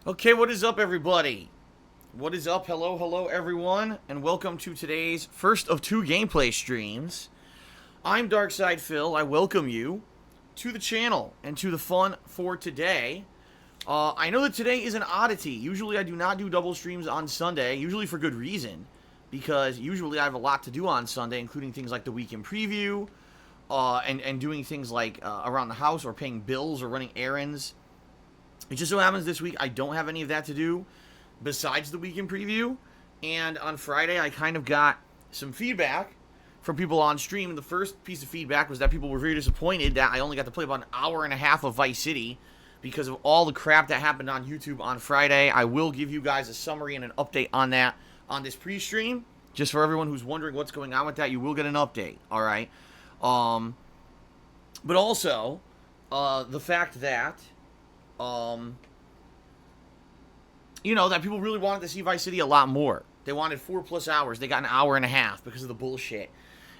Okay, what is up, everybody? What is up? Hello, everyone, and welcome to today's first of two gameplay streams. I'm Darkside Phil. I welcome you to the channel and to the fun for today. I know that today is an oddity. Usually I do not do double streams on Sunday, usually for good reason, because usually I have a lot to do on Sunday, including things like the weekend preview, and doing things like around the house or paying bills or running errands. It just so happens this week I don't have any of that to do besides the weekend preview. And on Friday, I kind of got some feedback from people on stream. The first piece of feedback was that people were very disappointed that I only got to play about an hour and a half of Vice City because of all the crap that happened on YouTube on Friday. I will give you guys a summary and an update on that on this pre-stream. Just for everyone who's wondering what's going on with that, you will get an update, all right? But also, the fact that that people really wanted to see Vice City a lot more. They wanted 4+ hours. They got an hour and a half because of the bullshit.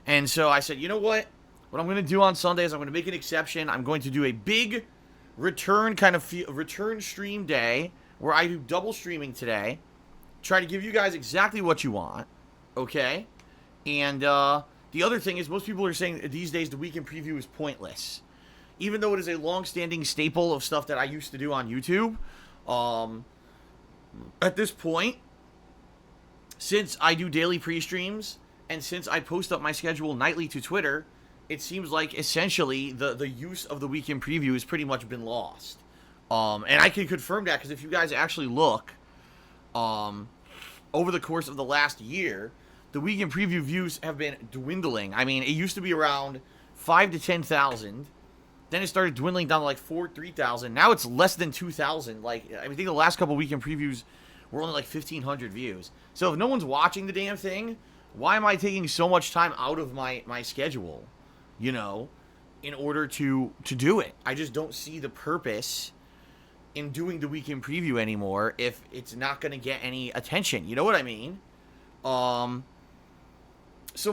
And so I said, you know what? What I'm going to do on Sunday is I'm going to make an exception. I'm going to do a big return return stream day where I do double streaming today. Try to give you guys exactly what you want. Okay? And the other thing is most people are saying that these days the weekend preview is pointless. Even though it is a long-standing staple of stuff that I used to do on YouTube, at this point, since I do daily pre-streams, and since I post up my schedule nightly to Twitter, it seems like essentially the use of the weekend preview has pretty much been lost. And I can confirm that because if you guys actually look, over the course of the last year, the weekend preview views have been dwindling. I mean, it used to be around 5 to 10,000. Then it started dwindling down to like 3,000. Now it's less than 2,000. Like, I think the last couple weekend previews were only like 1,500 views. So if no one's watching the damn thing, why am I taking so much time out of my schedule, in order to do it? I just don't see the purpose in doing the weekend preview anymore if it's not going to get any attention. You know what I mean? So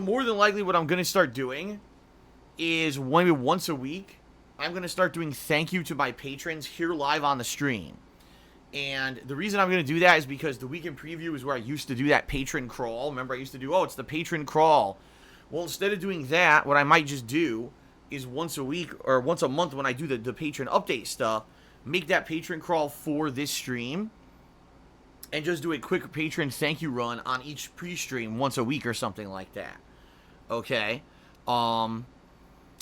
more than likely what I'm going to start doing is maybe once a week, I'm going to start doing thank you to my patrons here live on the stream. And the reason I'm going to do that is because the weekend preview is where I used to do that patron crawl. Remember, I used to do, it's the patron crawl. Well, instead of doing that, what I might just do is once a week or once a month when I do the patron update stuff, make that patron crawl for this stream and just do a quick patron thank you run on each pre-stream once a week or something like that. Okay?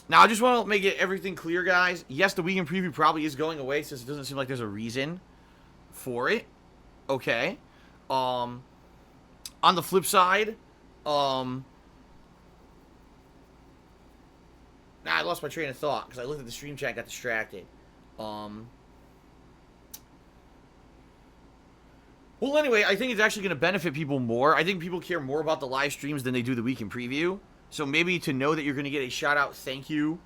Now, I just want to make everything clear, guys. Yes, the weekend preview probably is going away since it doesn't seem like there's a reason for it. Okay. On the flip side, I lost my train of thought because I looked at the stream chat and got distracted. Well, anyway, I think it's actually going to benefit people more. I think people care more about the live streams than they do the weekend preview. So maybe to know that you're going to get a shout out thank you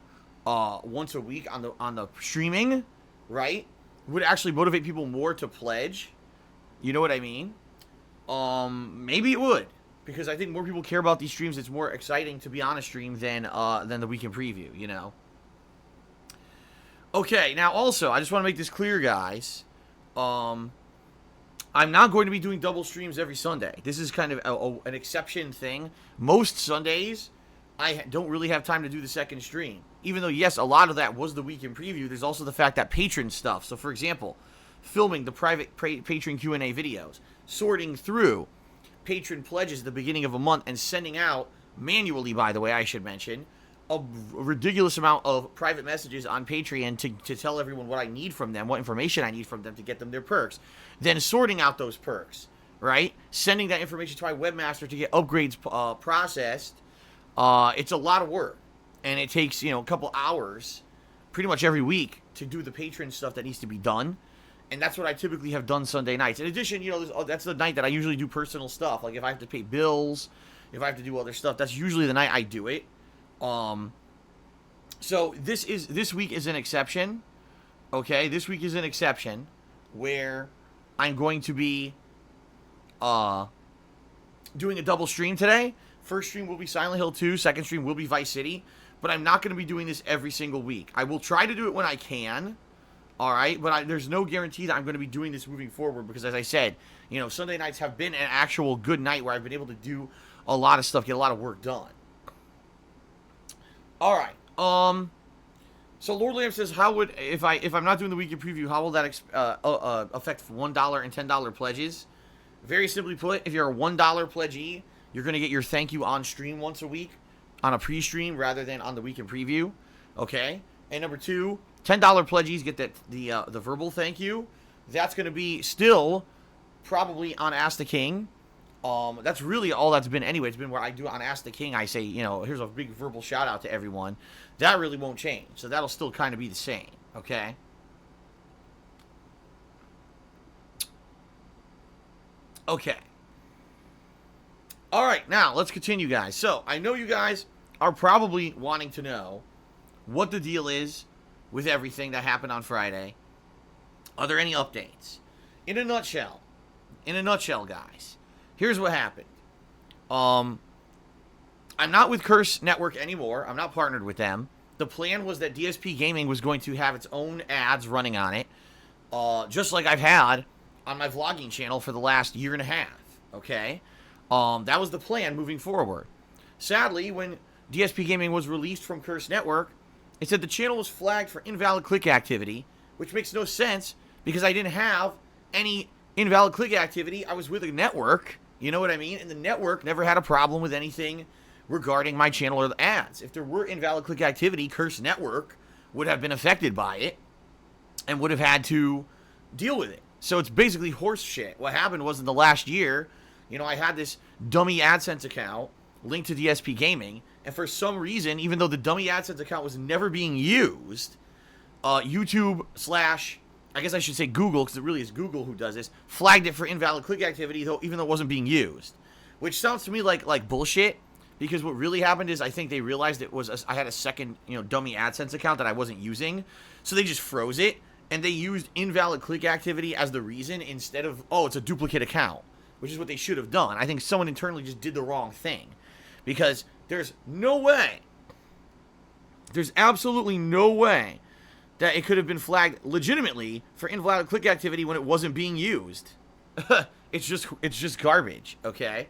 once a week on the streaming, right, would actually motivate people more to pledge. You know what I mean? Maybe it would, because I think more people care about these streams. It's more exciting to be on a stream than the weekend preview. Okay, now also I just want to make this clear, guys. I'm not going to be doing double streams every Sunday. This is kind of an exception thing. Most Sundays, I don't really have time to do the second stream. Even though, yes, a lot of that was the weekend preview, there's also the fact that patron stuff. So, for example, filming the private patron Q&A videos, sorting through patron pledges at the beginning of a month, and sending out, manually, by the way, I should mention, a ridiculous amount of private messages on Patreon to tell everyone what I need from them, what information I need from them to get them their perks. Then sorting out those perks, right? Sending that information to my webmaster to get upgrades processed. It's a lot of work. And it takes, a couple hours pretty much every week to do the patron stuff that needs to be done. And that's what I typically have done Sunday nights. In addition, that's the night that I usually do personal stuff. Like if I have to pay bills, if I have to do other stuff, that's usually the night I do it. So this week is an exception. Okay, this week is an exception where I'm going to be doing a double stream today. First stream will be Silent Hill 2, second stream will be Vice City, but I'm not going to be doing this every single week. I will try to do it when I can, All right, but there's no guarantee that I'm going to be doing this moving forward because, as I said, Sunday nights have been an actual good night where I've been able to do a lot of stuff, get a lot of work done. All right. So Lord Lamb says, how would if I'm not doing the weekend preview, how will that affect $1 and $10 pledges? Very simply put, if you're a $1 pledgee, you're going to get your thank you on stream once a week on a pre-stream rather than on the weekend preview. Okay. And number 2, $10 pledgees get the verbal thank you. That's going to be still probably on Ask the King. That's really all that's been anyway. It's been where I do on Ask the King. I say, here's a big verbal shout out to everyone. That really won't change. So that'll still kind of be the same. Okay. Okay. All right. Now let's continue, guys. So I know you guys are probably wanting to know what the deal is with everything that happened on Friday. Are there any updates? In a nutshell, guys, here's what happened. I'm not with Curse Network anymore. I'm not partnered with them. The plan was that DSP Gaming was going to have its own ads running on it, just like I've had on my vlogging channel for the last year and a half. Okay? That was the plan moving forward. Sadly, when DSP Gaming was released from Curse Network, it said the channel was flagged for invalid click activity, which makes no sense because I didn't have any invalid click activity. I was with a network, you know what I mean? And the network never had a problem with anything regarding my channel or the ads. If there were invalid click activity, Curse Network would have been affected by it and would have had to deal with it. So it's basically horse shit. What happened was in the last year, I had this dummy AdSense account linked to DSP Gaming, and for some reason, even though the dummy AdSense account was never being used, YouTube / I guess I should say Google, because it really is Google who does this, flagged it for invalid click activity, even though it wasn't being used. Which sounds to me like bullshit, because what really happened is I think they realized I had a second, dummy AdSense account that I wasn't using, so they just froze it, and they used invalid click activity as the reason instead of, it's a duplicate account, which is what they should have done. I think someone internally just did the wrong thing, because there's no way, there's absolutely no way that it could have been flagged legitimately for invalid click activity when it wasn't being used. It's just garbage, okay?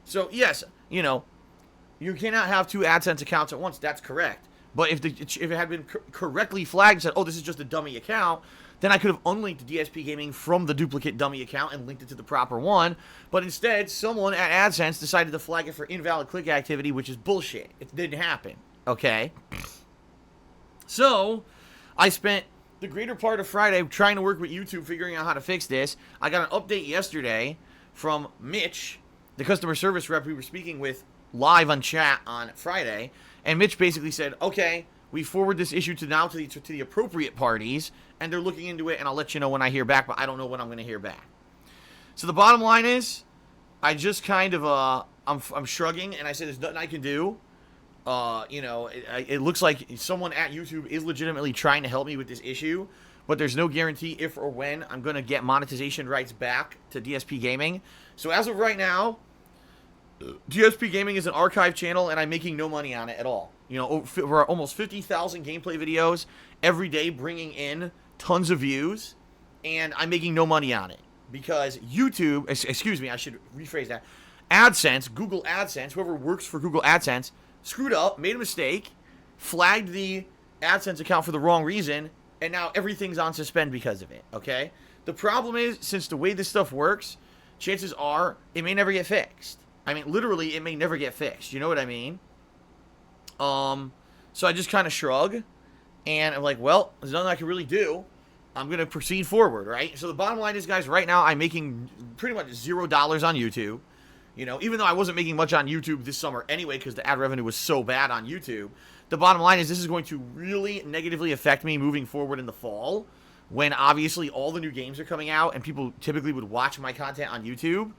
So, yes, you cannot have 2 AdSense accounts at once. That's correct. But if it had been correctly flagged and said, this is just a dummy account, then I could have unlinked DSP Gaming from the duplicate dummy account and linked it to the proper one. But instead, someone at AdSense decided to flag it for invalid click activity, which is bullshit. It didn't happen, okay? So I spent the greater part of Friday trying to work with YouTube, figuring out how to fix this. I got an update yesterday from Mitch, the customer service rep we were speaking with live on chat on Friday, and Mitch basically said, okay, we forward this issue to the appropriate parties, and they're looking into it, and I'll let you know when I hear back, but I don't know when I'm going to hear back. So the bottom line is, I just kind of, I'm shrugging, and I said there's nothing I can do. It looks like someone at YouTube is legitimately trying to help me with this issue, but there's no guarantee if or when I'm going to get monetization rights back to DSP Gaming. So as of right now, DSP Gaming is an archive channel, and I'm making no money on it at all. We're almost 50,000 gameplay videos every day, bringing in tons of views, and I'm making no money on it because YouTube, excuse me, I should rephrase that. AdSense, Google AdSense, whoever works for Google AdSense, screwed up, made a mistake, flagged the AdSense account for the wrong reason, and now everything's on suspend because of it, okay? The problem is, since the way this stuff works, chances are it may never get fixed. I mean, literally, it may never get fixed. You know what I mean? So I just kind of shrug, and I'm like, well, there's nothing I can really do. I'm going to proceed forward, right? So the bottom line is, guys, right now I'm making pretty much $0 on YouTube. Even though I wasn't making much on YouTube this summer anyway because the ad revenue was so bad on YouTube, the bottom line is this is going to really negatively affect me moving forward in the fall when obviously all the new games are coming out and people typically would watch my content on YouTube.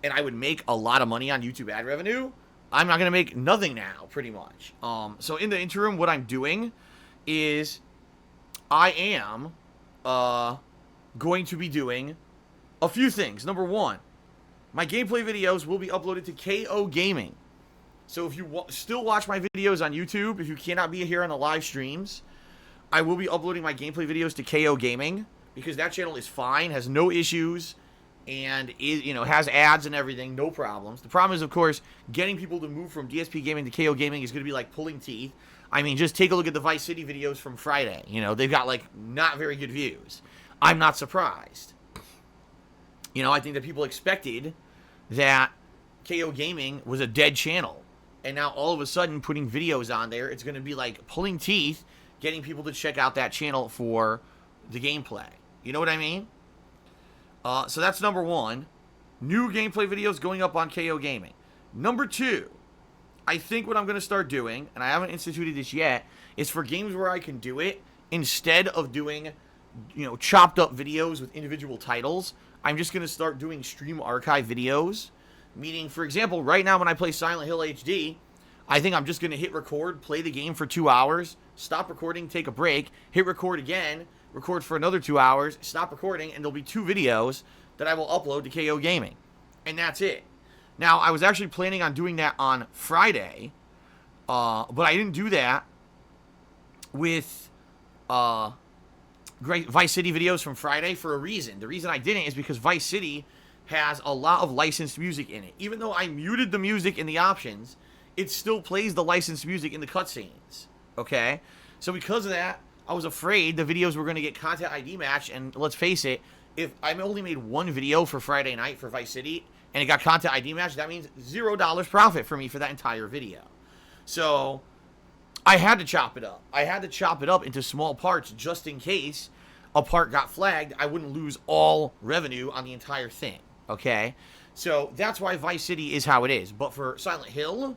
And I would make a lot of money on YouTube ad revenue. I'm not going to make nothing now, pretty much. So in the interim, what I'm doing is I am going to be doing a few things. Number one, my gameplay videos will be uploaded to KO Gaming. So if you still watch my videos on YouTube, if you cannot be here on the live streams, I will be uploading my gameplay videos to KO Gaming because that channel is fine, has no issues, and is, has ads and everything, no problems. The problem is, of course, getting people to move from DSP Gaming to KO Gaming is going to be like pulling teeth. I mean, just take a look at the Vice City videos from Friday. They've got like not very good views. I'm not surprised. I think that people expected that KO Gaming was a dead channel. And now all of a sudden putting videos on there, it's going to be like pulling teeth, getting people to check out that channel for the gameplay. You know what I mean? So that's number one. New gameplay videos going up on KO Gaming. Number two, I think what I'm going to start doing, and I haven't instituted this yet, is for games where I can do it, instead of doing, chopped up videos with individual titles, I'm just going to start doing stream archive videos. Meaning, for example, right now when I play Silent Hill HD, I think I'm just going to hit record, play the game for 2 hours, stop recording, take a break, hit record again, record for another 2 hours, stop recording, and there'll be 2 videos that I will upload to KO Gaming. And that's it. Now, I was actually planning on doing that on Friday, but I didn't do that with Vice City videos from Friday for a reason. The reason I didn't is because Vice City has a lot of licensed music in it. Even though I muted the music in the options, it still plays the licensed music in the cutscenes. Okay? So because of that, I was afraid the videos were going to get content ID matched, and let's face it, if I only made one video for Friday night for Vice City, and it got content ID matched, that means $0 profit for me for that entire video. So I had to chop it up. I had to chop it up into small parts just in case a part got flagged. I wouldn't lose all revenue on the entire thing. Okay, so that's why Vice City is how it is. But for Silent Hill,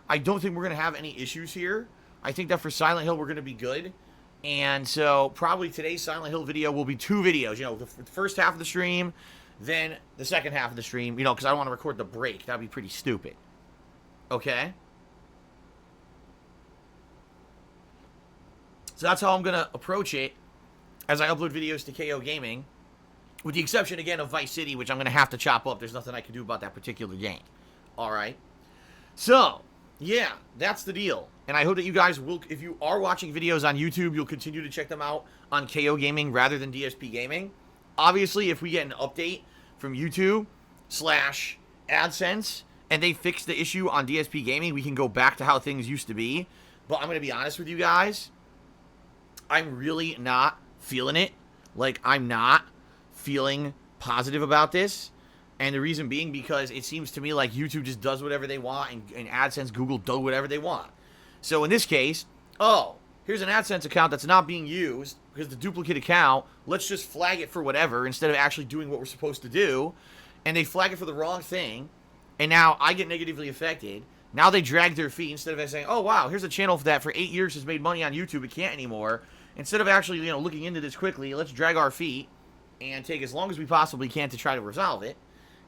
I don't think we're going to have any issues here. I think that for Silent Hill, we're going to be good. And so probably today's Silent Hill video will be 2 videos. The first half of the stream, then the second half of the stream, because I don't want to record the break. That would be pretty stupid. Okay? So that's how I'm going to approach it as I upload videos to KO Gaming. With the exception, again, of Vice City, which I'm going to have to chop up. There's nothing I can do about that particular game. Alright? So, yeah, that's the deal. And I hope that you guys will, if you are watching videos on YouTube, you'll continue to check them out on KO Gaming rather than DSP Gaming. Obviously, if we get an update from YouTube/AdSense, and they fix the issue on DSP Gaming, we can go back to how things used to be. But I'm going to be honest with you guys. I'm really not feeling it. Like, I'm not feeling positive about this, and the reason being because it seems to me like YouTube just does whatever they want, and AdSense, Google do whatever they want. So in this case, here's an AdSense account that's not being used because the duplicate account, let's just flag it for whatever instead of actually doing what we're supposed to do, and they flag it for the wrong thing, and now I get negatively affected. Now they drag their feet instead of saying, oh wow, here's a channel that for 8 years has made money on YouTube, it can't anymore. Instead of actually, looking into this quickly, let's drag our feet and take as long as we possibly can to try to resolve it.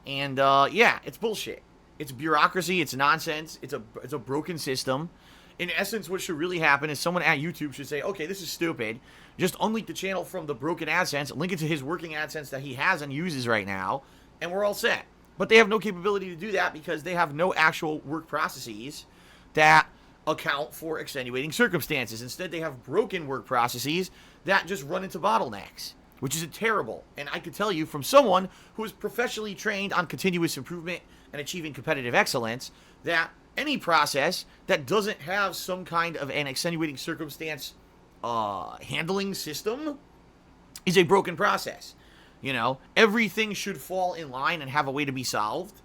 And, yeah, it's bullshit. It's bureaucracy. It's nonsense. It's a broken system. In essence, what should really happen is someone at YouTube should say, okay, this is stupid. Just unlink the channel from the broken AdSense, link it to his working AdSense that he has and uses right now, and we're all set. But they have no capability to do that because they have no actual work processes that account for extenuating circumstances. Instead, they have broken work processes that just run into bottlenecks, which is terrible. And I can tell you from someone who is professionally trained on continuous improvement and achieving competitive excellence, that any process that doesn't have some kind of an extenuating circumstance handling system is a broken process. Everything should fall in line and have a way to be solved.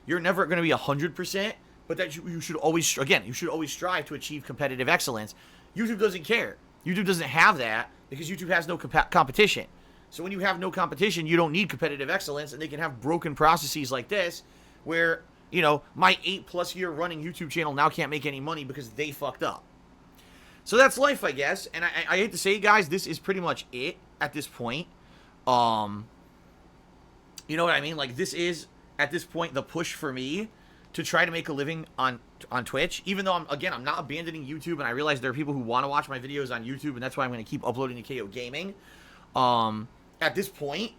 You're never going to be 100%, but that you should always, again, you should always strive to achieve competitive excellence. YouTube doesn't care. YouTube doesn't have that because YouTube has no competition. So when you have no competition, you don't need competitive excellence, and they can have broken processes like this where, my 8+ year running YouTube channel now can't make any money because they fucked up. So that's life, I guess. And I hate to say, guys, this is pretty much it at this point. You know what I mean? Like, this is, at this point, the push for me to try to make a living on Twitch. Even though, I'm not abandoning YouTube, and I realize there are people who want to watch my videos on YouTube, and that's why I'm going to keep uploading to KO Gaming. At this point,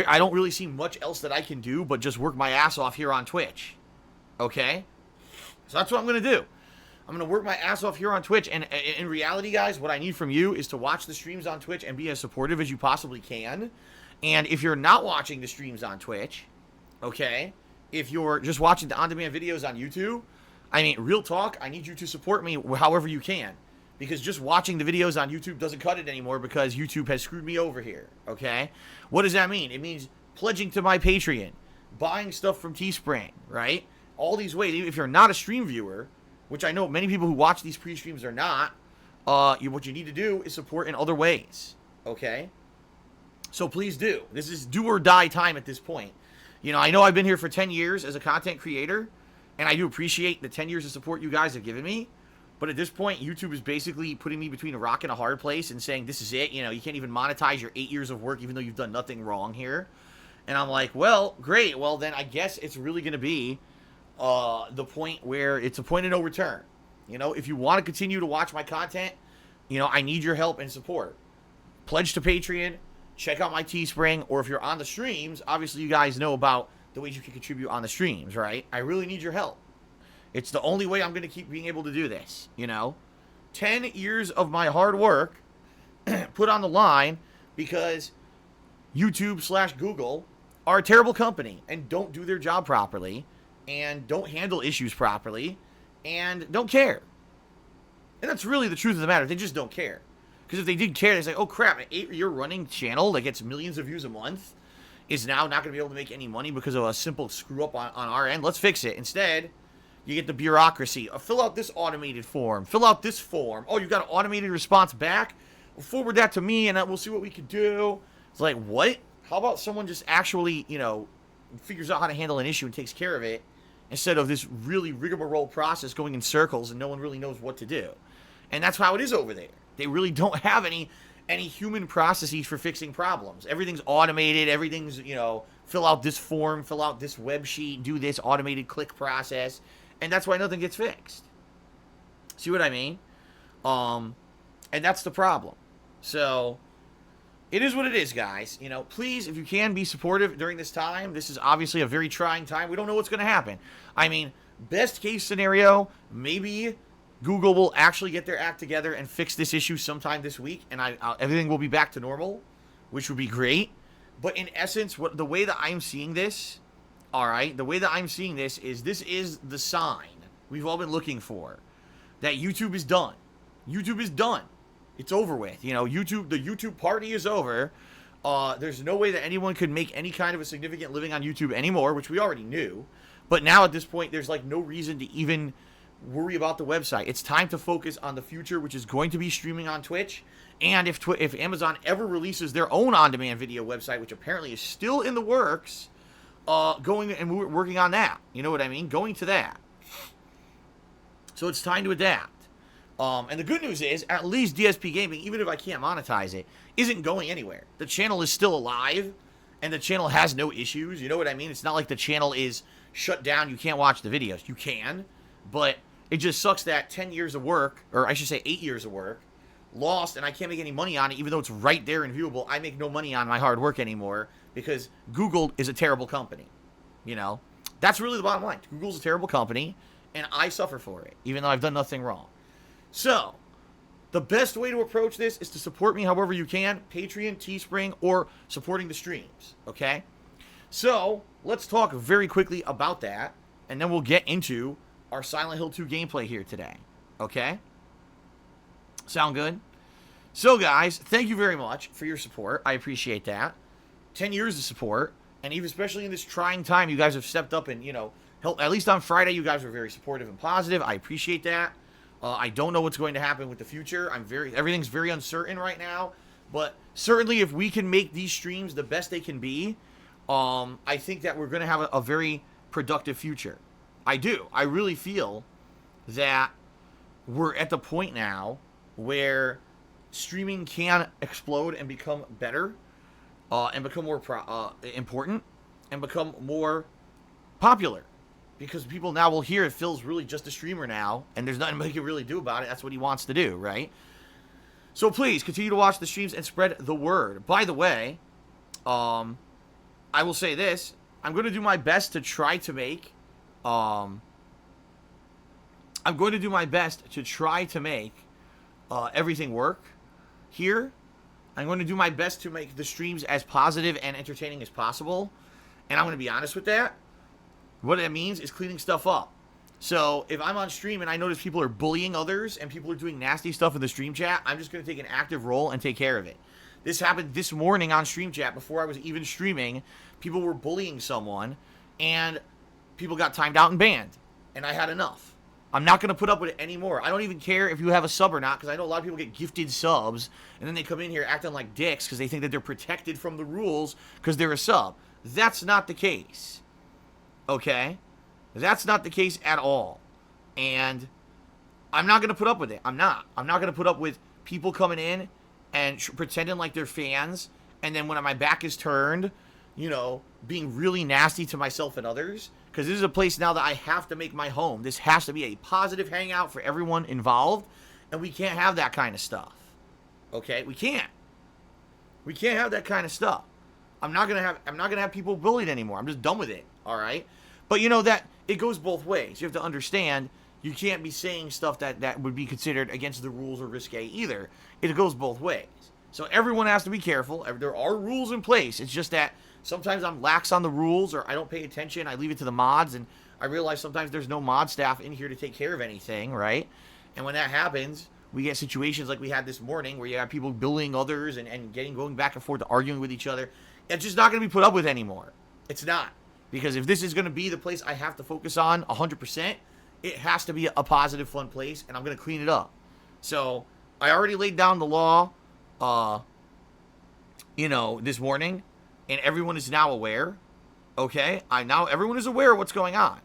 I don't really see much else that I can do but just work my ass off here on Twitch. Okay? So that's what I'm going to do. I'm going to work my ass off here on Twitch. And in reality, guys, what I need from you is to watch the streams on Twitch and be as supportive as you possibly can. And if you're not watching the streams on Twitch, okay, if you're just watching the on-demand videos on YouTube, I mean, real talk, I need you to support me however you can. Because just watching the videos on YouTube doesn't cut it anymore because YouTube has screwed me over here, okay? What does that mean? It means pledging to my Patreon, buying stuff from Teespring, right? All these ways. If you're not a stream viewer, which I know many people who watch these pre-streams are not, what you need to do is support in other ways, okay? So please do. This is do or die time at this point. You know, I know I've been here for 10 years as a content creator, and I do appreciate the 10 years of support you guys have given me. But at this point, YouTube is basically putting me between a rock and a hard place and saying, this is it. You know, you can't even monetize your 8 years of work, even though you've done nothing wrong here. And I'm like, well, great. Well, then I guess it's really going to be the point where it's a point of no return. You know, if you want to continue to watch my content, you know, I need your help and support. Pledge to Patreon. Check out my Teespring. Or if you're on the streams, obviously you guys know about the ways you can contribute on the streams, right? I really need your help. It's the only way I'm going to keep being able to do this, you know? 10 years of my hard work put on the line because YouTube/Google are a terrible company and don't do their job properly and don't handle issues properly and don't care. And that's really the truth of the matter. They just don't care. Because if they did care, they'd say, oh crap, an 8-year running channel that gets millions of views a month is now not going to be able to make any money because of a simple screw up on our end. Let's fix it. Instead, you get the bureaucracy. Fill out this automated form. Fill out this form. Oh, you got an automated response back? Well, forward that to me, and we'll see what we can do. It's like, what? How about someone just actually, you know, figures out how to handle an issue and takes care of it instead of this really rigmarole process going in circles and no one really knows what to do? And that's how it is over there. They really don't have any human processes for fixing problems. Everything's automated. Everything's, you know, fill out this form, fill out this web sheet, do this automated click process. And that's why nothing gets fixed. See what I mean? And that's the problem. So, it is what it is, guys. You know, please, if you can, be supportive during this time. This is obviously a very trying time. We don't know what's going to happen. I mean, best case scenario, maybe Google will actually get their act together and fix this issue sometime this week, and everything will be back to normal, which would be great. But in essence, the way that I'm seeing this, all right, the way that I'm seeing this is the sign we've all been looking for, that YouTube is done. YouTube is done. It's over with. You know, the YouTube party is over. There's no way that anyone could make any kind of a significant living on YouTube anymore, which we already knew. But now at this point, there's like no reason to even worry about the website. It's time to focus on the future, which is going to be streaming on Twitch. And if Amazon ever releases their own on-demand video website, which apparently is still in the works, going and working on that. You know what I mean? Going to that. So it's time to adapt. And the good news is, at least DSP Gaming, even if I can't monetize it, isn't going anywhere. The channel is still alive, and the channel has no issues. You know what I mean? It's not like the channel is shut down. You can't watch the videos. You can, but it just sucks that 10 years of work, or I should say 8 years of work, lost, and I can't make any money on it, even though it's right there and viewable. I make no money on my hard work anymore because Google is a terrible company. You know, that's really the bottom line. Google's a terrible company, and I suffer for it, even though I've done nothing wrong. So, the best way to approach this is to support me however you can, Patreon, Teespring, or supporting the streams, okay? So, let's talk very quickly about that, and then we'll get into our Silent Hill 2 gameplay here today, okay? Sound good? So, guys, thank you very much for your support. I appreciate that. 10 years of support, and even especially in this trying time, you guys have stepped up and, you know, helped. At least on Friday, you guys were very supportive and positive. I appreciate that. I don't know what's going to happen with the future. Everything's very uncertain right now. But certainly if we can make these streams the best they can be, I think that we're going to have a very productive future. I do. I really feel that we're at the point now where streaming can explode and become better, and become more important, and become more popular. Because people now will hear Phil's really just a streamer now, and there's nothing he can really do about it. That's what he wants to do, right? So please, continue to watch the streams and spread the word. By the way, I will say this. I'm going to do my best to try to make I'm going to do my best to try to make everything work here. I'm going to do my best to make the streams as positive and entertaining as possible. And I'm going to be honest with that. What that means is cleaning stuff up. So if I'm on stream and I notice people are bullying others and people are doing nasty stuff in the stream chat, I'm just going to take an active role and take care of it. This happened this morning on stream chat before I was even streaming. People were bullying someone and people got timed out and banned. And I had enough. I'm not going to put up with it anymore. I don't even care if you have a sub or not, because I know a lot of people get gifted subs and then they come in here acting like dicks because they think that they're protected from the rules because they're a sub. That's not the case. Okay? That's not the case at all. And I'm not going to put up with it. I'm not going to put up with people coming in and pretending like they're fans, and then when my back is turned, you know, being really nasty to myself and others, because this is a place now that I have to make my home. This has to be a positive hangout for everyone involved, and we can't have that kind of stuff. Okay? We can't. We can't have that kind of stuff. I'm not gonna have people bullied anymore. I'm just done with it. All right? But you know that it goes both ways. You have to understand you can't be saying stuff that would be considered against the rules or risque either. It goes both ways. So everyone has to be careful. There are rules in place. It's just that sometimes I'm lax on the rules, or I don't pay attention. I leave it to the mods, and I realize sometimes there's no mod staff in here to take care of anything, right? And when that happens, we get situations like we had this morning where you have people bullying others and going back and forth, arguing with each other. It's just not going to be put up with anymore. It's not. Because if this is going to be the place I have to focus on 100%, it has to be a positive, fun place, and I'm going to clean it up. So I already laid down the law, this morning, and everyone is now aware. Okay? Everyone is aware of what's going on.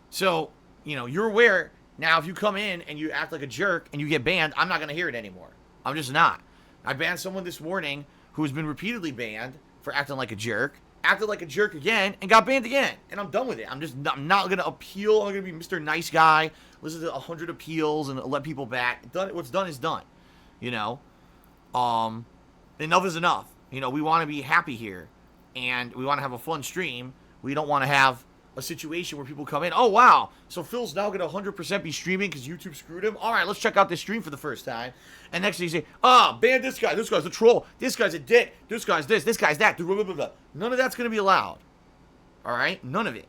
So, you're aware. Now, if you come in and you act like a jerk and you get banned, I'm not going to hear it anymore. I'm just not. I banned someone this morning who has been repeatedly banned for acting like a jerk, acted like a jerk again, and got banned again. And I'm done with it. I'm not going to appeal. I'm going to be Mr. Nice Guy, listen to 100 appeals and let people back. What's done is done. Enough is enough. We want to be happy here, and we want to have a fun stream. We don't want to have a situation where people come in, oh, wow, so Phil's now going to 100% be streaming because YouTube screwed him? All right, let's check out this stream for the first time. And next thing you say, ban this guy's a troll, this guy's a dick, this guy's this guy's that, blah, blah, blah, blah. None of that's going to be allowed. All right? None of it.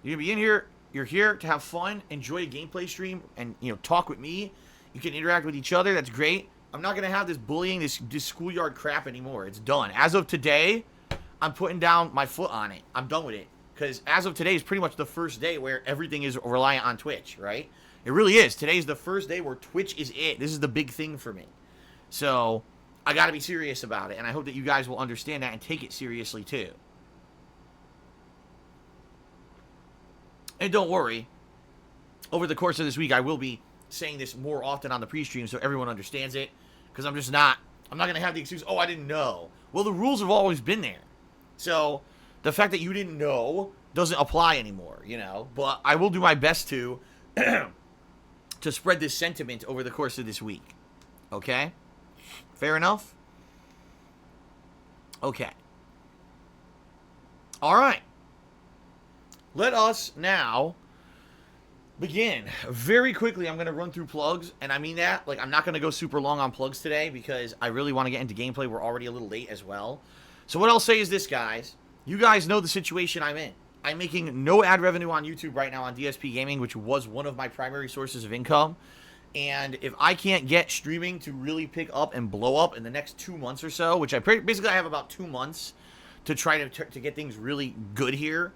You're going to be in here, you're here to have fun, enjoy a gameplay stream, and, talk with me. You can interact with each other, that's great. I'm not going to have this bullying, this schoolyard crap anymore. It's done. As of today, I'm putting down my foot on it. I'm done with it. Because as of today is pretty much the first day where everything is reliant on Twitch, right? It really is. Today's the first day where Twitch is it. This is the big thing for me. So, I got to be serious about it. And I hope that you guys will understand that and take it seriously, too. And don't worry. Over the course of this week, I will be saying this more often on the pre-stream so everyone understands it. Because I'm not going to have the excuse, oh, I didn't know. Well, the rules have always been there. So, the fact that you didn't know doesn't apply anymore, But I will do my best to spread this sentiment over the course of this week. Okay? Fair enough? Okay. All right. Let us now begin. Very quickly, I'm going to run through plugs, and I mean that. I'm not going to go super long on plugs today because I really want to get into gameplay. We're already a little late as well. So what I'll say is this, guys. You guys know the situation I'm in. I'm making no ad revenue on YouTube right now on DSP Gaming, which was one of my primary sources of income. And if I can't get streaming to really pick up and blow up in the next 2 months or so, which basically I have about 2 months to try to get things really good here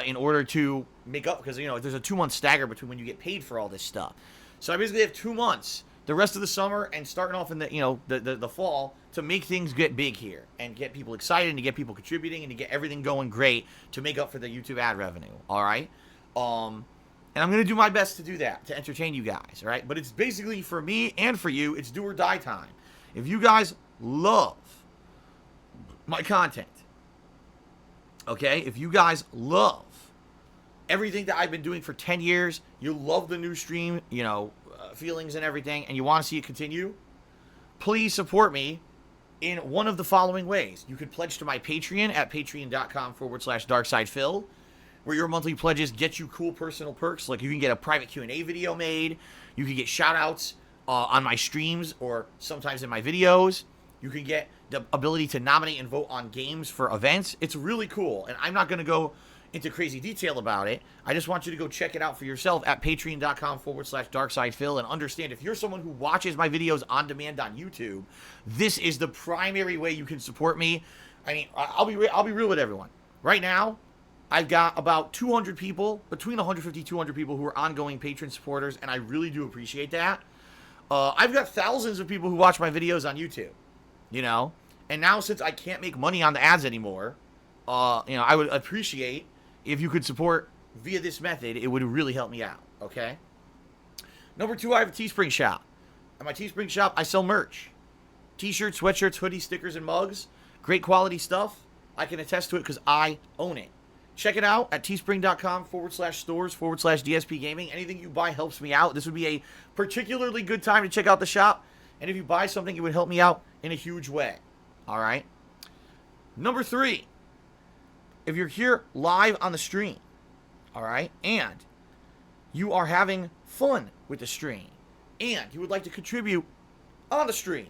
in order to make up, because, there's a 2-month stagger between when you get paid for all this stuff. So I basically have 2 months, the rest of the summer and starting off in the fall, to make things get big here and get people excited and to get people contributing and to get everything going great to make up for the YouTube ad revenue. All right. And I'm going to do my best to do that, to entertain you guys. All right. But it's basically for me and for you, it's do or die time. If you guys love my content, okay, if you guys love everything that I've been doing for 10 years, you love the new stream, feelings and everything, and you want to see it continue, please support me in one of the following ways. You could pledge to my Patreon at patreon.com/DarksidePhil. where your monthly pledges get you cool personal perks. Like you can get a private Q&A video made. You can get shoutouts on my streams or sometimes in my videos. You can get the ability to nominate and vote on games for events. It's really cool. And I'm not going to go into crazy detail about it. I just want you to go check it out for yourself at patreon.com/darksidephil and understand if you're someone who watches my videos on demand on YouTube, this is the primary way you can support me. I mean, I'll be real with everyone. Right now, I've got about 200 people, between 150 200 people who are ongoing patron supporters, and I really do appreciate that. I've got thousands of people who watch my videos on YouTube, you know, and now since I can't make money on the ads anymore, you know, I would appreciate if you could support via this method. It would really help me out, okay? Number 2, I have a Teespring shop. At my Teespring shop, I sell merch. T-shirts, sweatshirts, hoodies, stickers, and mugs. Great quality stuff. I can attest to it because I own it. Check it out at teespring.com/stores/DSP Gaming. Anything you buy helps me out. This would be a particularly good time to check out the shop. And if you buy something, it would help me out in a huge way. All right? Number 3. If you're here live on the stream, all right, and you are having fun with the stream, and you would like to contribute on the stream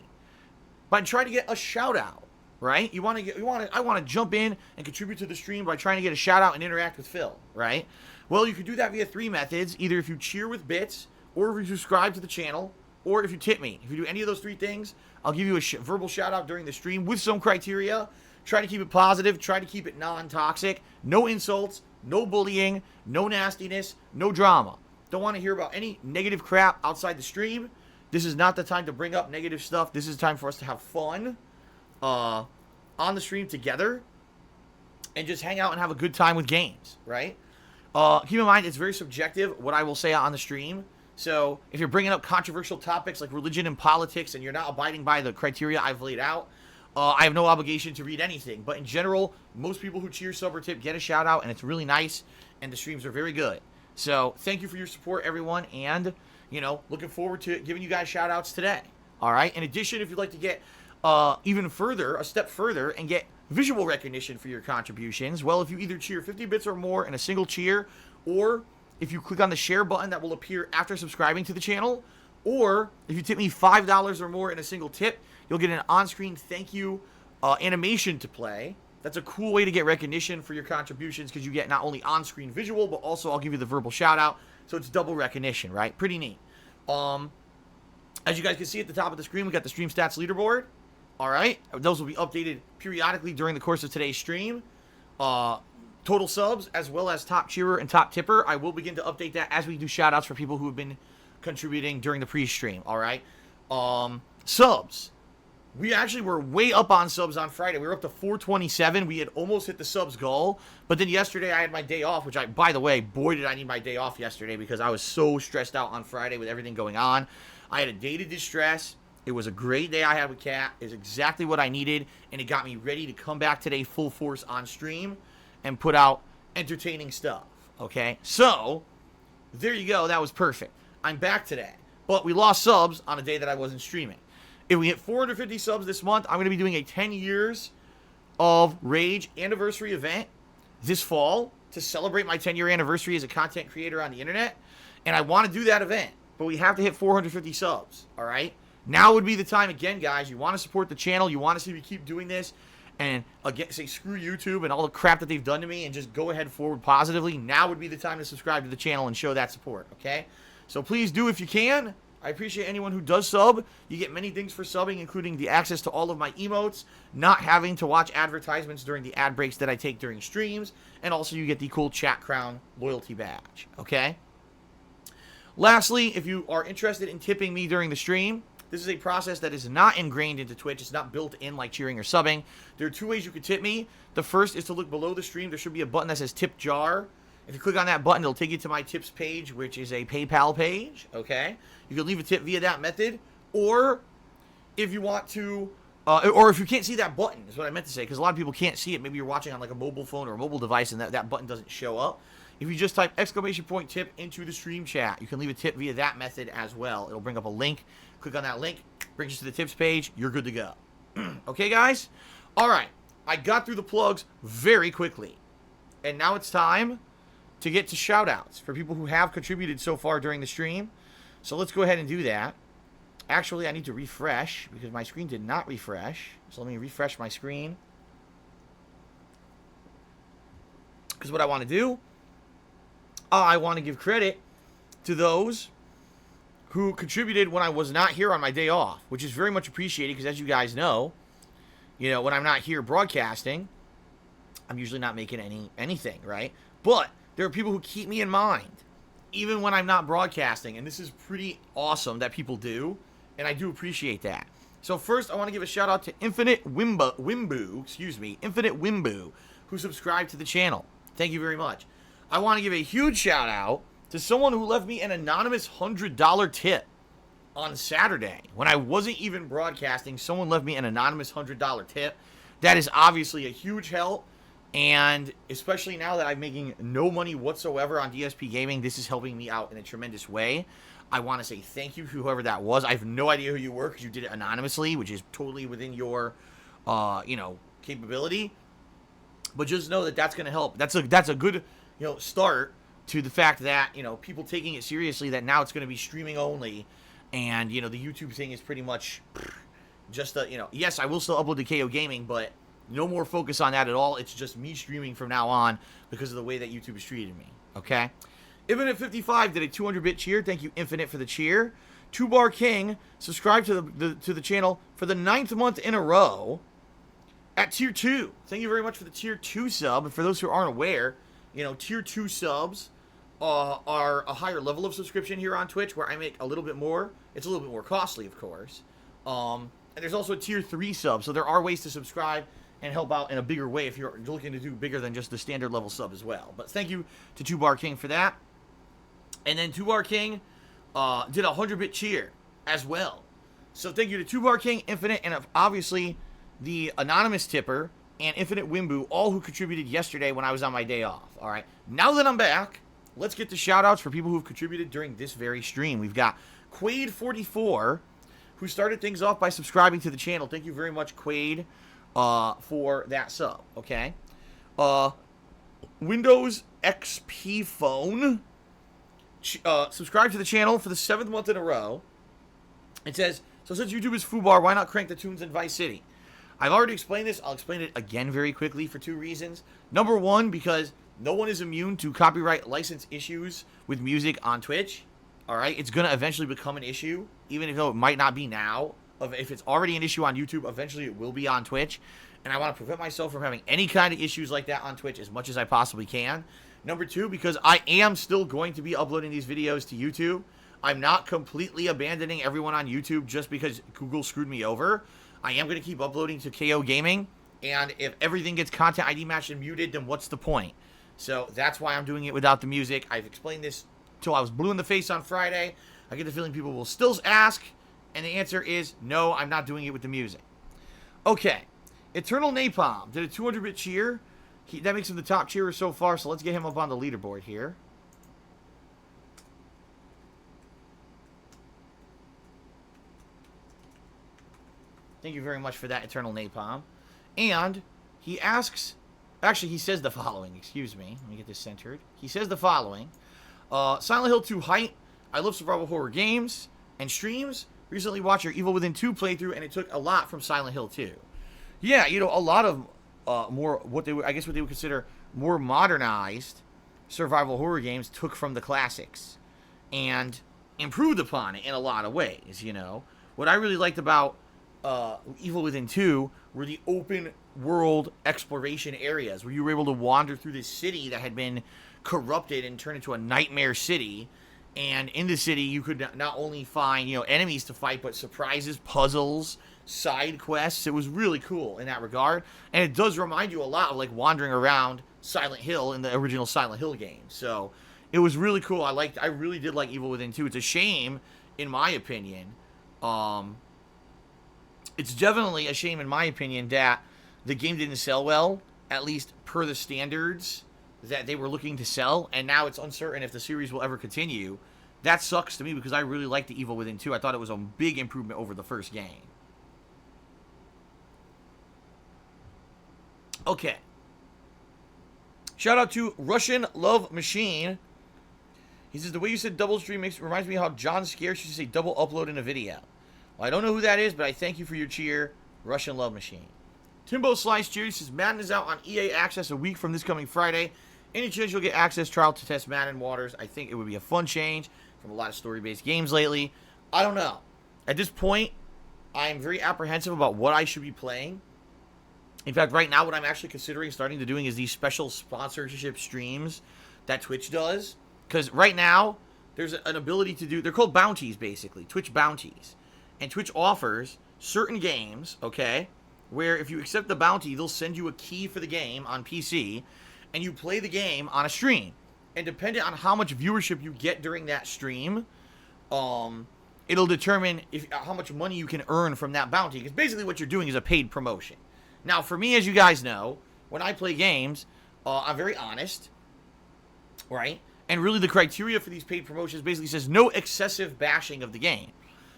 by trying to get a shout out, right? I want to jump in and contribute to the stream by trying to get a shout out and interact with Phil, right? Well, you can do that via 3 methods: either if you cheer with bits, or if you subscribe to the channel, or if you tip me. If you do any of those 3 things, I'll give you a verbal shout out during the stream with some criteria. Try to keep it positive. Try to keep it non-toxic. No insults, no bullying, no nastiness, no drama. Don't want to hear about any negative crap outside the stream. This is not the time to bring up negative stuff. This is time for us to have fun on the stream together and just hang out and have a good time with games, right? Keep in mind, it's very subjective what I will say on the stream. So if you're bringing up controversial topics like religion and politics and you're not abiding by the criteria I've laid out, I have no obligation to read anything. But in general, most people who cheer, sub, or tip get a shout out, and it's really nice, and the streams are very good. So thank you for your support, everyone, and, you know, looking forward to giving you guys shout outs today. All right? In addition, if you'd like to get even further, a step further, and get visual recognition for your contributions, well, if you either cheer 50 bits or more in a single cheer, or if you click on the share button that will appear after subscribing to the channel, or if you tip me $5 or more in a single tip, you'll get an on-screen thank you animation to play. That's a cool way to get recognition for your contributions because you get not only on-screen visual, but also I'll give you the verbal shout-out. So it's double recognition, right? Pretty neat. As you guys can see at the top of the screen, we got the stream stats leaderboard. All right? Those will be updated periodically during the course of today's stream. Total subs, as well as top cheerer and top tipper. I will begin to update that as we do shout-outs for people who have been contributing during the pre-stream, all right? Subs. We actually were way up on subs on Friday. We were up to 427. We had almost hit the subs goal. But then yesterday I had my day off, which by the way, boy, did I need my day off yesterday because I was so stressed out on Friday with everything going on. I had a day to distress. It was a great day I had with Kat. It's exactly what I needed, and it got me ready to come back today full force on stream and put out entertaining stuff, okay? So, there you go. That was perfect. I'm back today. But we lost subs on a day that I wasn't streaming. If we hit 450 subs this month, I'm going to be doing a 10 years of Rage anniversary event this fall to celebrate my 10-year anniversary as a content creator on the internet. And I want to do that event, but we have to hit 450 subs, all right? Now would be the time again, guys. You want to support the channel. You want to see me keep doing this. And again, say screw YouTube and all the crap that they've done to me and just go ahead forward positively. Now would be the time to subscribe to the channel and show that support, okay? So please do if you can. I appreciate anyone who does sub. You get many things for subbing, including the access to all of my emotes, not having to watch advertisements during the ad breaks that I take during streams, and also you get the cool Chat Crown loyalty badge, okay? Lastly, if you are interested in tipping me during the stream, this is a process that is not ingrained into Twitch. It's not built in like cheering or subbing. There are 2 ways you can tip me. The first is to look below the stream. There should be a button that says Tip Jar. If you click on that button, it'll take you to my tips page, which is a PayPal page, okay? You can leave a tip via that method, or if you want to, or if you can't see that button, is what I meant to say, because a lot of people can't see it. Maybe you're watching on like a mobile phone or a mobile device and that button doesn't show up. If you just type !tip into the stream chat, you can leave a tip via that method as well. It'll bring up a link. Click on that link, brings you to the tips page. You're good to go. Okay, guys? All right. I got through the plugs very quickly. And now it's time to get to shoutouts for people who have contributed so far during the stream. So let's go ahead and do that. Actually, I need to refresh because my screen did not refresh. So let me refresh my screen. Because what I want to do, I want to give credit to those who contributed when I was not here on my day off, which is very much appreciated because, as you guys know, when I'm not here broadcasting, I'm usually not making anything, right? But there are people who keep me in mind, even when I'm not broadcasting, and this is pretty awesome that people do, and I do appreciate that. So first, I want to give a shout out to Infinite Wimbu, who subscribed to the channel. Thank you very much. I want to give a huge shout out to someone who left me an anonymous $100 tip on Saturday. When I wasn't even broadcasting, someone left me an anonymous $100 tip. That is obviously a huge help, and especially now that I'm making no money whatsoever on DSP Gaming, this is helping me out in a tremendous way. I want to say thank you to whoever that was. I have no idea who you were because you did it anonymously, which is totally within your, capability. But just know that that's going to help. That's a good, start to the fact that, people taking it seriously, that now it's going to be streaming only. And, the YouTube thing is pretty much just yes, I will still upload to KO Gaming, but no more focus on that at all. It's just me streaming from now on because of the way that YouTube has treated me. Okay? Infinite55 did a 200-bit cheer. Thank you, Infinite, for the cheer. 2Bar King subscribed to the channel for the 9th month in a row at Tier 2. Thank you very much for the Tier 2 sub. And for those who aren't aware, Tier 2 subs are a higher level of subscription here on Twitch where I make a little bit more. It's a little bit more costly, of course. And there's also a Tier 3 sub. So there are ways to subscribe and help out in a bigger way if you're looking to do bigger than just the standard level sub as well. But thank you to 2Bar King for that. And then 2Bar King did a 100-bit cheer as well. So thank you to 2Bar King, Infinite, and obviously the anonymous tipper and Infinite Wimbu, all who contributed yesterday when I was on my day off. All right. Now that I'm back, let's get to shout-outs for people who've contributed during this very stream. We've got Quaid44, who started things off by subscribing to the channel. Thank you very much, Quaid, for that sub. Okay. Windows XP Phone subscribe to the channel for the 7th month in a row. It says, so since YouTube is FUBAR, why not crank the tunes in Vice City? I've already explained this. I'll explain it again very quickly for two reasons. Number one, because no one is immune to copyright license issues with music on Twitch. All right? It's going to eventually become an issue, even though it might not be now. If it's already an issue on YouTube, eventually it will be on Twitch. And I want to prevent myself from having any kind of issues like that on Twitch as much as I possibly can. Number two, because I am still going to be uploading these videos to YouTube. I'm not completely abandoning everyone on YouTube just because Google screwed me over. I am going to keep uploading to KO Gaming. And if everything gets content ID matched and muted, then what's the point? So that's why I'm doing it without the music. I've explained this till I was blue in the face on Friday. I get the feeling people will still ask. And the answer is no, I'm not doing it with the music. Okay. Eternal Napalm did a 200-bit cheer. That makes him the top cheerer so far, so let's get him up on the leaderboard here. Thank you very much for that, Eternal Napalm. And he asks, actually he says the following, excuse me. Let me get this centered. He says the following. Silent Hill 2 Height. I love survival horror games and streams. Recently watched your Evil Within 2 playthrough, and it took a lot from Silent Hill 2. Yeah, a lot of more what they would consider more modernized survival horror games took from the classics and improved upon it in a lot of ways. What I really liked about Evil Within 2 were the open world exploration areas where you were able to wander through this city that had been corrupted and turned into a nightmare city. And in the city, you could not only find, enemies to fight, but surprises, puzzles, side quests. It was really cool in that regard. And it does remind you a lot of, like, wandering around Silent Hill in the original Silent Hill game. So, it was really cool. I really did like Evil Within 2. It's a shame, in my opinion. It's definitely a shame, in my opinion, that the game didn't sell well, at least per the standards that they were looking to sell, and now it's uncertain if the series will ever continue. That sucks to me because I really liked the Evil Within 2. I thought it was a big improvement over the first game. Okay. Shout out to Russian Love Machine. He says, the way you said double stream reminds me how John Scarce used to say double upload in a video. Well, I don't know who that is, but I thank you for your cheer, Russian Love Machine. Timbo Slice cheer. He says, Madden is out on EA Access a week from this coming Friday. Any chance you'll get access trial to test Madden waters? I think it would be a fun change from a lot of story-based games lately. I don't know. At this point, I'm very apprehensive about what I should be playing. In fact, right now, what I'm actually considering starting to doing is these special sponsorship streams that Twitch does. Because right now, there's an ability to do, they're called bounties, basically, Twitch bounties. And Twitch offers certain games, okay, where if you accept the bounty, they'll send you a key for the game on PC, and you play the game on a stream. And depending on how much viewership you get during that stream, it'll determine how much money you can earn from that bounty. Because basically what you're doing is a paid promotion. Now, for me, as you guys know, when I play games, I'm very honest, right? And really the criteria for these paid promotions basically says no excessive bashing of the game.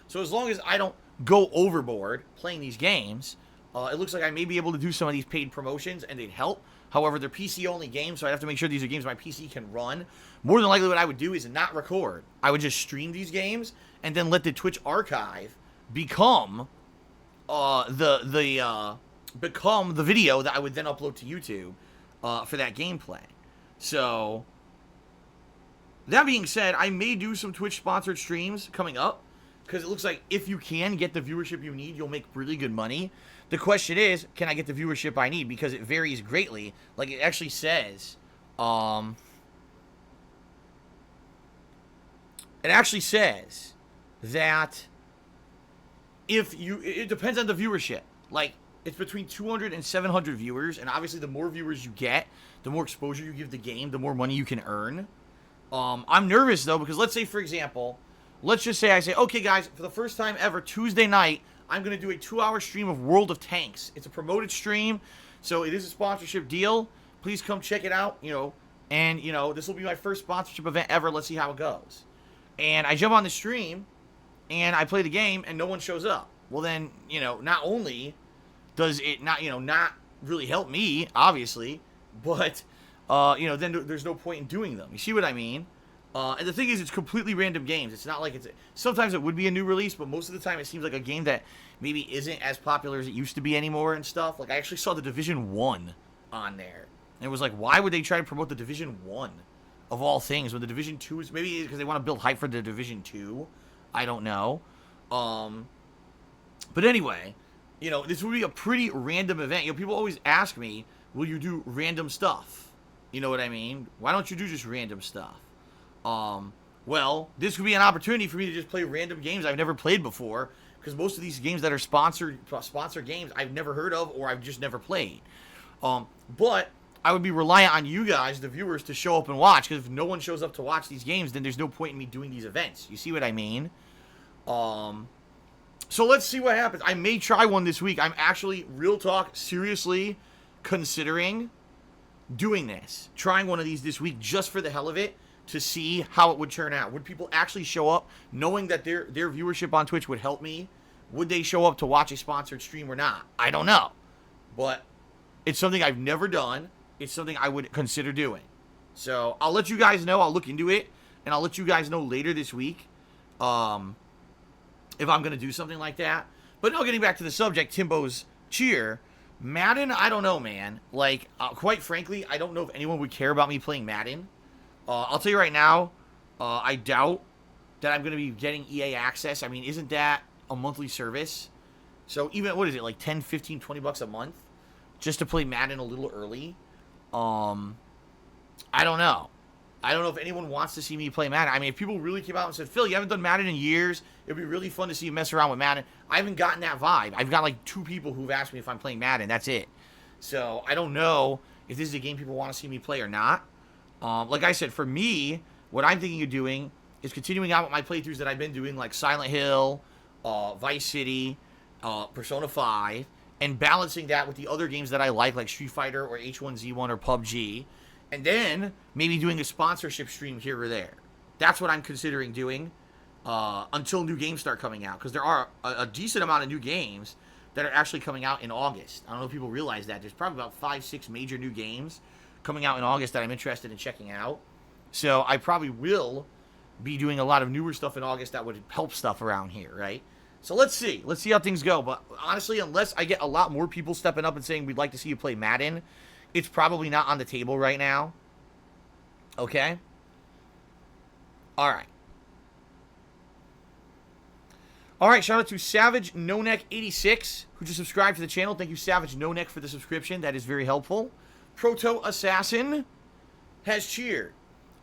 So as long as I don't go overboard playing these games, it looks like I may be able to do some of these paid promotions and they'd help. However, they're PC-only games, so I have to make sure these are games my PC can run. More than likely what I would do is not record. I would just stream these games and then let the Twitch archive become the video that I would then upload to YouTube for that gameplay. So, that being said, I may do some Twitch-sponsored streams coming up, because it looks like if you can get the viewership you need, you'll make really good money. The question is, can I get the viewership I need? Because it varies greatly. Like, it actually says, that it depends on the viewership. Like, it's between 200 and 700 viewers, and obviously the more viewers you get, the more exposure you give the game, the more money you can earn. I'm nervous, though, because let's say, for example, let's just say I say, okay, guys, for the first time ever, Tuesday night, I'm going to do a 2-hour stream of World of Tanks. It's a promoted stream, so it is a sponsorship deal. Please come check it out, and, this will be my first sponsorship event ever. Let's see how it goes. And I jump on the stream, and I play the game, and no one shows up. Well, then, not only does it not really help me, obviously, but, then there's no point in doing them. You see what I mean? And the thing is, it's completely random games. It's not like sometimes it would be a new release, but most of the time it seems like a game that maybe isn't as popular as it used to be anymore and stuff. Like, I actually saw the Division 1 on there. And it was like, why would they try to promote the Division 1 of all things when the Division 2 is, maybe because they want to build hype for the Division 2. I don't know. But anyway, this would be a pretty random event. People always ask me, will you do random stuff? You know what I mean? Why don't you do just random stuff? Well, this could be an opportunity for me to just play random games I've never played before, because most of these games that are sponsored games I've never heard of or I've just never played. But I would be reliant on you guys, the viewers, to show up and watch, because if no one shows up to watch these games, then there's no point in me doing these events. You see what I mean? So let's see what happens. I may try one this week. I'm actually, real talk, seriously considering doing this. Trying one of these this week just for the hell of it, to see how it would turn out. Would people actually show up knowing that their viewership on Twitch would help me? Would they show up to watch a sponsored stream or not? I don't know. But it's something I've never done. It's something I would consider doing. So I'll let you guys know. I'll look into it. And I'll let you guys know later this week if I'm going to do something like that. But now getting back to the subject, Timbo's cheer. Madden, I don't know, man. Like, quite frankly, I don't know if anyone would care about me playing Madden. I'll tell you right now, I doubt that I'm going to be getting EA access. I mean, isn't that a monthly service? So even, what is it, like 10, 15, 20 bucks a month just to play Madden a little early? I don't know. I don't know if anyone wants to see me play Madden. I mean, if people really came out and said, Phil, you haven't done Madden in years, it'd be really fun to see you mess around with Madden. I haven't gotten that vibe. I've got like 2 people who've asked me if I'm playing Madden. That's it. So I don't know if this is a game people want to see me play or not. Like I said, for me, what I'm thinking of doing is continuing out with my playthroughs that I've been doing, like Silent Hill, Vice City, Persona 5, and balancing that with the other games that I like Street Fighter or H1Z1 or PUBG, and then maybe doing a sponsorship stream here or there. That's what I'm considering doing until new games start coming out, because there are a decent amount of new games that are actually coming out in August. I don't know if people realize that. There's probably about 5-6 major new games coming out in August that I'm interested in checking out. So I probably will be doing a lot of newer stuff in August that would help stuff around here, right? So let's see. Let's see how things go. But honestly, unless I get a lot more people stepping up and saying we'd like to see you play Madden, it's probably not on the table right now. Okay? Alright. Alright, shout out to Savage No Neck 86, who just subscribed to the channel. Thank you, Savage No Neck, for the subscription. That is very helpful. Proto Assassin has cheered.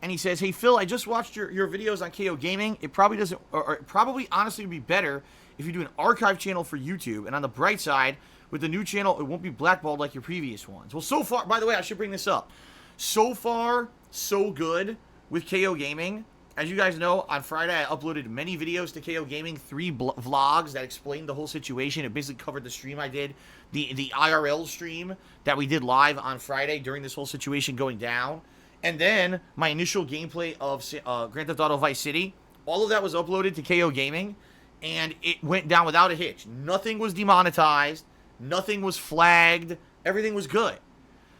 And he says, hey, Phil, I just watched your videos on KO Gaming. It probably doesn't, or it probably honestly would be better if you do an archive channel for YouTube. And on the bright side, with the new channel, it won't be blackballed like your previous ones. Well, so far, by the way, I should bring this up. So far, so good with KO Gaming. As you guys know, on Friday, I uploaded many videos to KO Gaming, 3 vlogs that explained the whole situation. It basically covered the stream I did, the IRL stream that we did live on Friday during this whole situation going down. And then my initial gameplay of Grand Theft Auto Vice City, all of that was uploaded to KO Gaming, and it went down without a hitch. Nothing was demonetized. Nothing was flagged. Everything was good.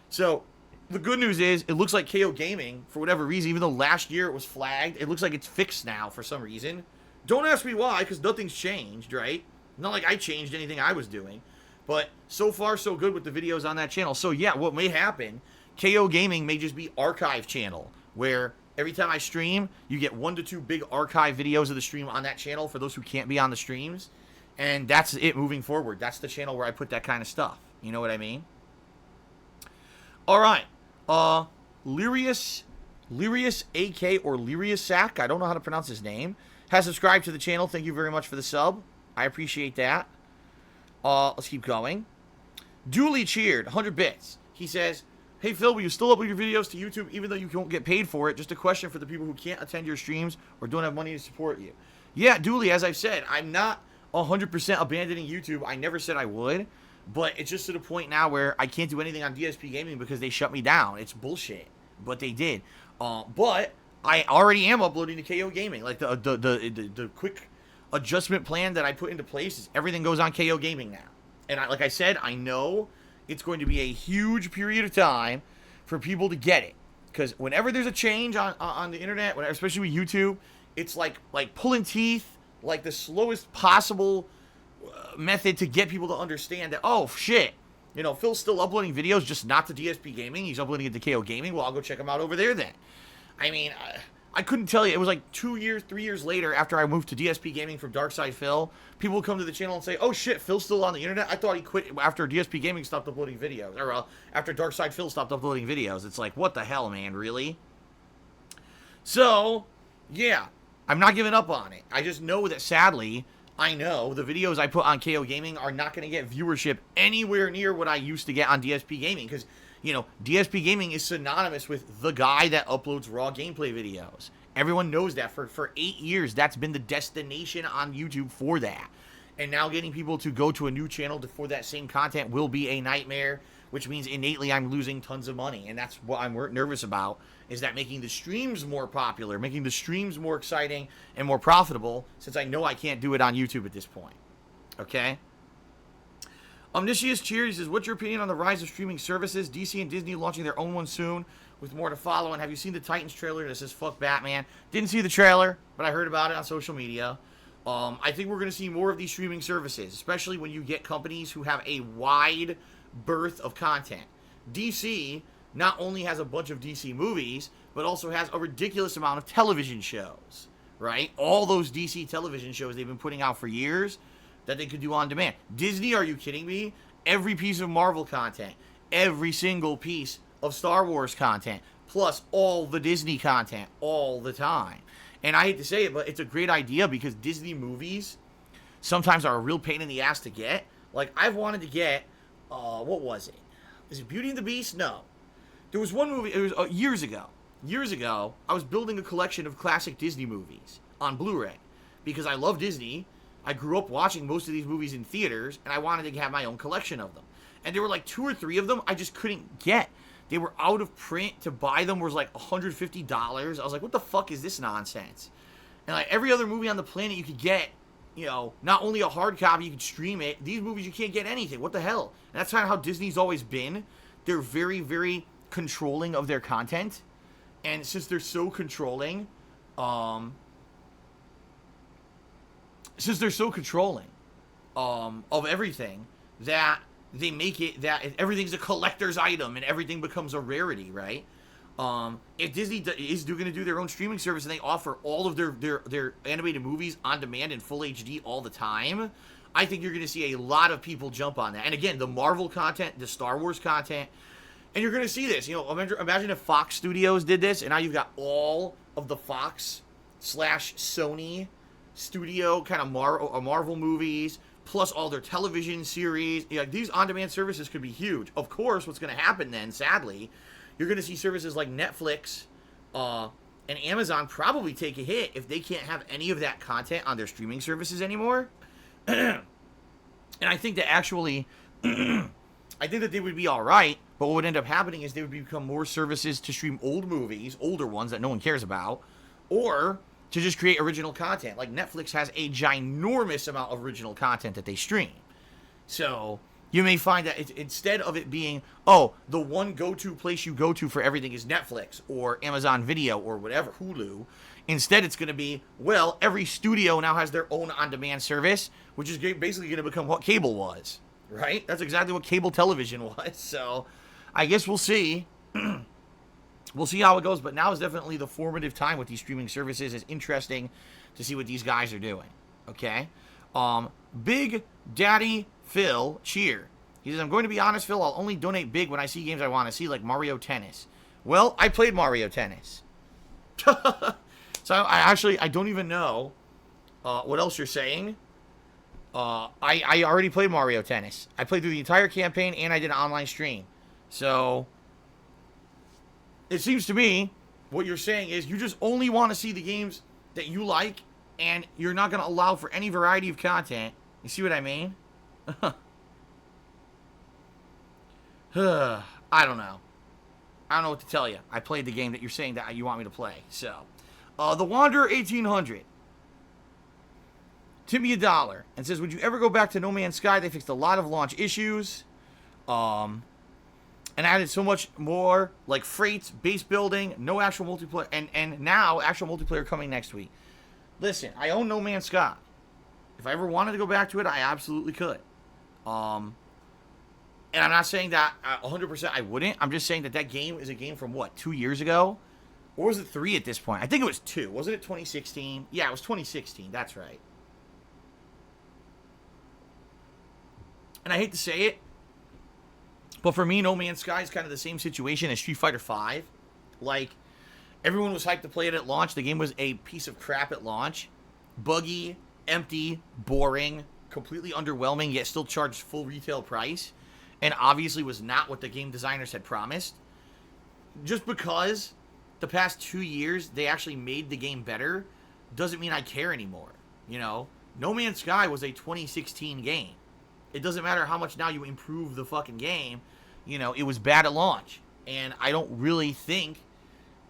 So the good news is it looks like KO Gaming, for whatever reason, even though last year it was flagged, it looks like it's fixed now for some reason. Don't ask me why, because nothing's changed, right? Not like I changed anything I was doing. But so far, so good with the videos on that channel. So yeah, what may happen, KO Gaming may just be archive channel, where every time I stream, you get 1 to 2 big archive videos of the stream on that channel for those who can't be on the streams. And that's it moving forward. That's the channel where I put that kind of stuff. You know what I mean? All right. Lyrius AK or Lyrius Sack, I don't know how to pronounce his name, has subscribed to the channel. Thank you very much for the sub. I appreciate that. Let's keep going. Duly cheered, 100 bits. He says, hey Phil, will you still upload your videos to YouTube even though you won't get paid for it? Just a question for the people who can't attend your streams or don't have money to support you. Yeah, Dooley, as I've said, I'm not 100% abandoning YouTube. I never said I would, but it's just to the point now where I can't do anything on DSP Gaming because they shut me down. It's bullshit, but they did. But I already am uploading to KO Gaming. Like the quick adjustment plan that I put into place is everything goes on KO Gaming now. And like I said, I know it's going to be a huge period of time for people to get it. Because whenever there's a change on the internet, especially with YouTube, it's like pulling teeth, like the slowest possible method to get people to understand that, oh, shit, you know, Phil's still uploading videos, just not to DSP Gaming. He's uploading it to KO Gaming. Well, I'll go check him out over there then. I mean, I couldn't tell you. It was like 2 years, 3 years later after I moved to DSP Gaming from Darkside Phil. People would come to the channel and say, oh, shit, Phil's still on the internet? I thought he quit after DSP Gaming stopped uploading videos. Or after Darkside Phil stopped uploading videos. It's like, what the hell, man? Really? So, yeah, I'm not giving up on it. I just know that, sadly, I know the videos I put on KO Gaming are not going to get viewership anywhere near what I used to get on DSP Gaming. Because, you know, DSP Gaming is synonymous with the guy that uploads raw gameplay videos. Everyone knows that. For 8 years, that's been the destination on YouTube for that. And now getting people to go to a new channel for that same content will be a nightmare, which means innately I'm losing tons of money. And that's what I'm nervous about, is that making the streams more popular, making the streams more exciting and more profitable, since I know I can't do it on YouTube at this point. Okay? Omniscious Cheers says, what's your opinion on the rise of streaming services? DC and Disney launching their own one soon, with more to follow. And have you seen the Titans trailer that says fuck Batman? Didn't see the trailer, but I heard about it on social media. I think we're going to see more of these streaming services, especially when you get companies who have a wide berth of content. DC not only has a bunch of DC movies, but also has a ridiculous amount of television shows, right? All those DC television shows they've been putting out for years that they could do on demand. Disney, are you kidding me? Every piece of Marvel content, every single piece of Star Wars content, plus all the Disney content all the time. And I hate to say it, but it's a great idea because Disney movies sometimes are a real pain in the ass to get. Like, I've wanted to get, what was it? Is it Beauty and the Beast? No. There was one movie, it was years ago. Years ago, I was building a collection of classic Disney movies on Blu-ray because I love Disney. I grew up watching most of these movies in theaters, and I wanted to have my own collection of them. And there were like 2 or 3 of them I just couldn't get. They were out of print. To buy them was like $150. I was like, what the fuck is this nonsense? And like every other movie on the planet you could get, you know, not only a hard copy, you could stream it. These movies, you can't get anything. What the hell? And that's kind of how Disney's always been. They're very, very controlling of their content. And since they're so controlling, of everything, that they make it that everything's a collector's item and everything becomes a rarity, right? If Disney is going to do their own streaming service and they offer all of their animated movies on demand in full HD all the time, I think you're going to see a lot of people jump on that. And again, the Marvel content, the Star Wars content, and you're going to see this. Imagine if Fox Studios did this, and now you've got all of the Fox / Sony studio kind of Marvel movies, plus all their television series. These on-demand services could be huge. Of course, what's going to happen then, sadly, you're going to see services like Netflix and Amazon probably take a hit if they can't have any of that content on their streaming services anymore. And I think that actually, I think that they would be all right, but what would end up happening is they would become more services to stream old movies, older ones that no one cares about, or to just create original content. Like Netflix has a ginormous amount of original content that they stream. So you may find that instead of it being, the one go-to place you go to for everything is Netflix or Amazon Video or whatever, Hulu, instead it's going to be, every studio now has their own on-demand service, which is basically going to become what cable was, right? That's exactly what cable television was. So I guess we'll see. We'll see how it goes, but now is definitely the formative time with these streaming services. It's interesting to see what these guys are doing, okay? Big Daddy Phil Cheer. He says, I'm going to be honest, Phil, I'll only donate big when I see games I want to see, like Mario Tennis. Well, I played Mario Tennis. So I don't even know what else you're saying. I already played Mario Tennis. I played through the entire campaign, and I did an online stream. So it seems to me what you're saying is you just only want to see the games that you like, and you're not going to allow for any variety of content. You see what I mean? I don't know. I don't know what to tell you. I played the game that you're saying that you want me to play. So, The Wanderer 1800. Tip me $1 and says, would you ever go back to No Man's Sky? They fixed a lot of launch issues. And added so much more, like freights, base building, no actual multiplayer, and now actual multiplayer coming next week. Listen, I own No Man's Sky. If I ever wanted to go back to it, I absolutely could. And I'm not saying that 100% I wouldn't. I'm just saying that game is a game from, 2 years ago? Or was it 3 at this point? I think it was 2. Wasn't it 2016? Yeah, it was 2016. That's right. And I hate to say it, but for me, No Man's Sky is kind of the same situation as Street Fighter V. Like, everyone was hyped to play it at launch. The game was a piece of crap at launch. Buggy, empty, boring, completely underwhelming, yet still charged full retail price. And obviously was not what the game designers had promised. Just because the past 2 years they actually made the game better doesn't mean I care anymore. No Man's Sky was a 2016 game. It doesn't matter how much now you improve the fucking game. It was bad at launch. And I don't really think,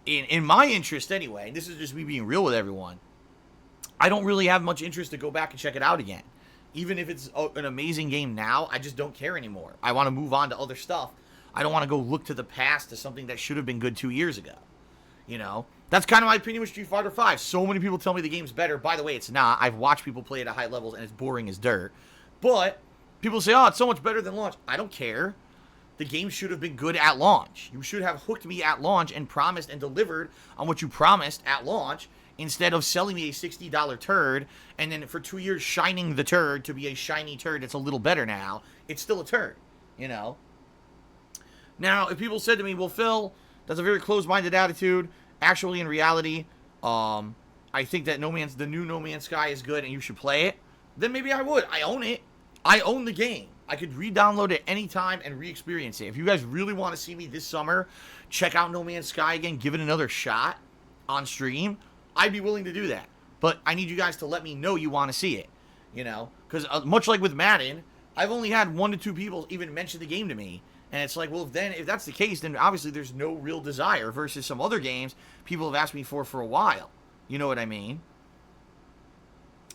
in my interest anyway, this is just me being real with everyone, I don't really have much interest to go back and check it out again. Even if it's an amazing game now, I just don't care anymore. I want to move on to other stuff. I don't want to go look to the past to something that should have been good 2 years ago. That's kind of my opinion with Street Fighter V. So many people tell me the game's better. By the way, it's not. I've watched people play it at high levels, and it's boring as dirt. But people say, it's so much better than launch. I don't care. The game should have been good at launch. You should have hooked me at launch and promised and delivered on what you promised at launch, instead of selling me a $60 turd and then for 2 years shining the turd to be a shiny turd that's a little better now. It's still a turd, Now, if people said to me, well, Phil, that's a very closed-minded attitude. Actually, in reality, I think that the new No Man's Sky is good and you should play it. Then maybe I would. I own it. I own the game. I could re-download it anytime and re-experience it. If you guys really want to see me this summer, check out No Man's Sky again, give it another shot on stream, I'd be willing to do that. But I need you guys to let me know you want to see it. Because much like with Madden, I've only had 1 to 2 people even mention the game to me. And it's like, well, if that's the case, then obviously there's no real desire versus some other games people have asked me for a while. You know what I mean?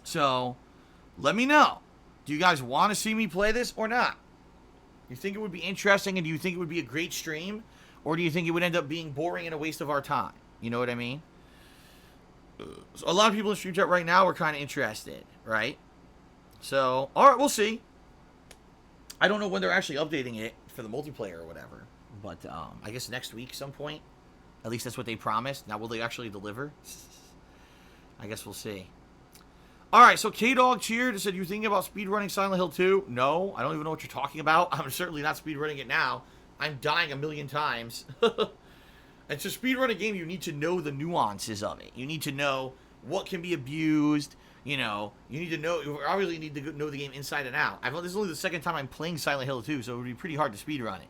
So, let me know. Do you guys want to see me play this or not? You think it would be interesting, and do you think it would be a great stream? Or do you think it would end up being boring and a waste of our time? You know what I mean? So a lot of people in Stream Chat right now are kind of interested, right? So, all right, we'll see. I don't know when they're actually updating it for the multiplayer or whatever. But I guess next week some point. At least that's what they promised. Now, will they actually deliver? I guess we'll see. All right, so K-Dog cheered and said, you thinking about speedrunning Silent Hill 2? No, I don't even know what you're talking about. I'm certainly not speedrunning it now. I'm dying a million times. And to speedrun a game, you need to know the nuances of it. You need to know what can be abused. You know, you need to know, you obviously need to know the game inside and out. This is only the second time I'm playing Silent Hill 2, so it would be pretty hard to speedrun it.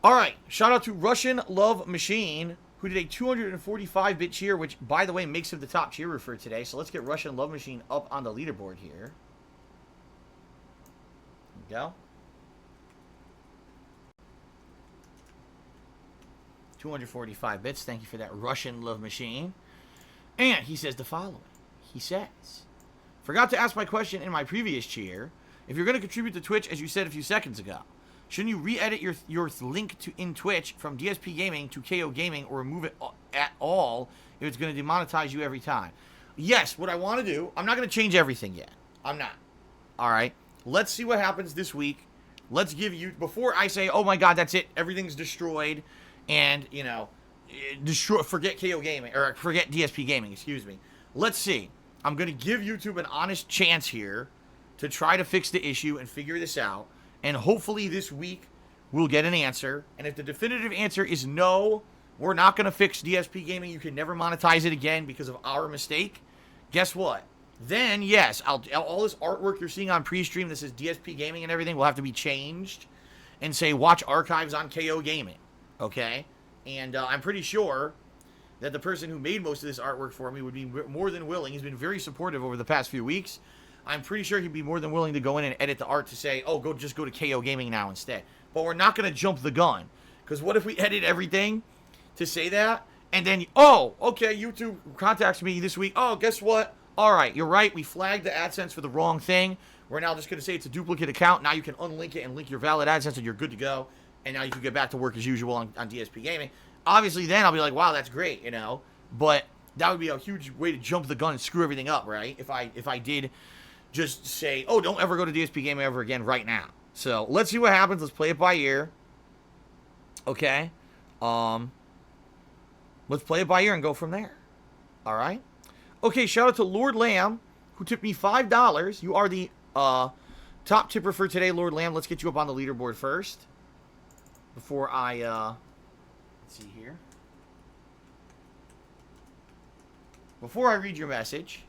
All right, shout out to Russian Love Machine, who did a 245-bit cheer, which, by the way, makes him the top cheerer for today. So let's get Russian Love Machine up on the leaderboard here. There we go. 245 bits. Thank you for that, Russian Love Machine. And he says the following. He says, forgot to ask my question in my previous cheer. If you're going to contribute to Twitch, as you said a few seconds ago, shouldn't you re-edit your link in Twitch from DSP Gaming to KO Gaming, or remove it at all if it's going to demonetize you every time? Yes, what I want to do, I'm not going to change everything yet. I'm not. All right. Let's see what happens this week. Let's give you, before I say, oh my God, that's it, everything's destroyed, and, you know, forget KO Gaming, or forget DSP Gaming, excuse me. Let's see. I'm going to give YouTube an honest chance here to try to fix the issue and figure this out. And hopefully this week we'll get an answer. And if the definitive answer is no, we're not going to fix DSP Gaming, you can never monetize it again because of our mistake, guess what? Then, yes, all this artwork you're seeing on pre-stream that says DSP Gaming and everything will have to be changed and say watch archives on KO Gaming. Okay? And I'm pretty sure that the person who made most of this artwork for me would be more than willing. He's been very supportive over the past few weeks. I'm pretty sure he'd be more than willing to go in and edit the art to say, oh, just go to KO Gaming now instead. But we're not going to jump the gun. Because what if we edit everything to say that? And then, oh, okay, YouTube contacts me this week. Oh, guess what? All right, you're right. We flagged the AdSense for the wrong thing. We're now just going to say it's a duplicate account. Now you can unlink it and link your valid AdSense and you're good to go. And now you can get back to work as usual on DSP Gaming. Obviously, then I'll be like, wow, that's great, you know. But that would be a huge way to jump the gun and screw everything up, right? If I did just say, oh, don't ever go to DSP Gaming ever again right now. So let's see what happens. Let's play it by ear. Okay. Let's play it by ear and go from there. All right. Okay, shout out to Lord Lamb, who tipped me $5. You are the top tipper for today, Lord Lamb. Let's get you up on the leaderboard first. Before I, let's see here. Before I read your message.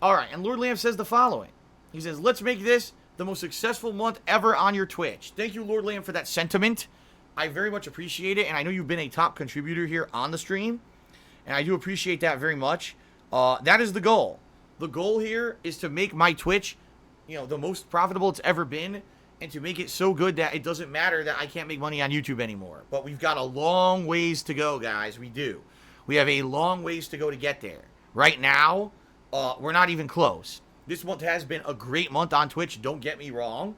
Alright, and Lord Lamb says the following. He says, let's make this the most successful month ever on your Twitch. Thank you, Lord Lamb, for that sentiment. I very much appreciate it, and I know you've been a top contributor here on the stream. And I do appreciate that very much. That is the goal. The goal here is to make my Twitch, you know, the most profitable it's ever been. And to make it so good that it doesn't matter that I can't make money on YouTube anymore. But we've got a long ways to go, guys. We do. We have a long ways to go to get there. Right now, we're not even close. This month has been a great month on Twitch. Don't get me wrong.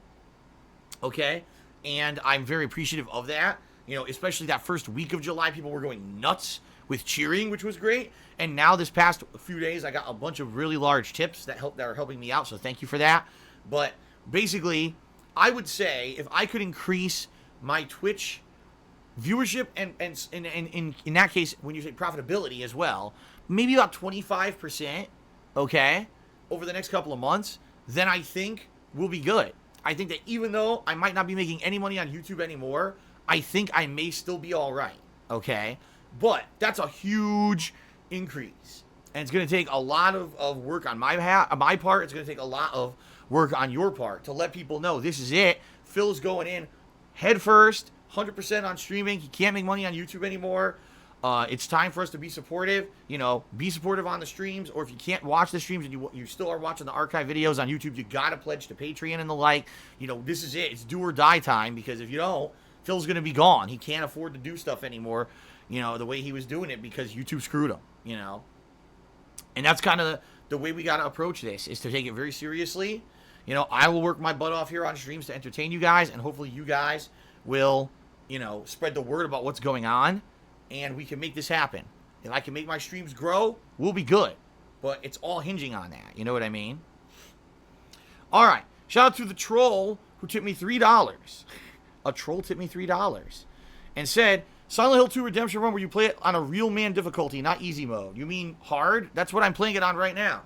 Okay? And I'm very appreciative of that. You know, especially that first week of July, people were going nuts with cheering, which was great. And now this past few days, I got a bunch of really large tips that are helping me out. So thank you for that. But basically, I would say if I could increase my Twitch viewership and in that case, when you say profitability as well, maybe about 25%, okay, over the next couple of months, then I think we'll be good. I think that even though I might not be making any money on YouTube anymore, I think I may still be all right, okay? But that's a huge increase. And it's going to take a lot of work on my part. It's going to take a lot of work on your part to let people know this is it. Phil's going in head first, 100% on streaming. He can't make money on YouTube anymore. It's time for us to be supportive. You know, be supportive on the streams. Or if you can't watch the streams and you still are watching the archive videos on YouTube, you got to pledge to Patreon and the like. You know, this is it. It's do or die time, because if you don't, Phil's going to be gone. He can't afford to do stuff anymore, you know, the way he was doing it because YouTube screwed him, you know. And that's kind of the way we got to approach this, is to take it very seriously. You know, I will work my butt off here on streams to entertain you guys, and hopefully you guys will, you know, spread the word about what's going on, and we can make this happen. If I can make my streams grow, we'll be good. But it's all hinging on that. You know what I mean? All right. Shout out to the troll who tipped me $3. A troll tipped me $3 and said, Silent Hill 2 Redemption Run where you play it on a real man difficulty, not easy mode. You mean hard? That's what I'm playing it on right now.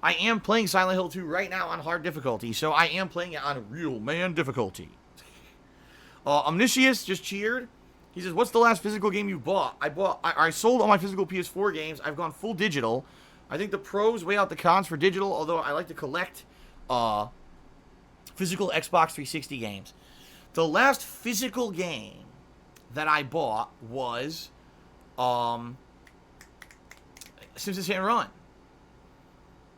I am playing Silent Hill 2 right now on hard difficulty, so I am playing it on real man difficulty. Omniscius just cheered. He says, what's the last physical game you bought? I sold all my physical PS4 games. I've gone full digital. I think the pros weigh out the cons for digital, although I like to collect physical Xbox 360 games. The last physical game that I bought was Simpsons Hit and Run.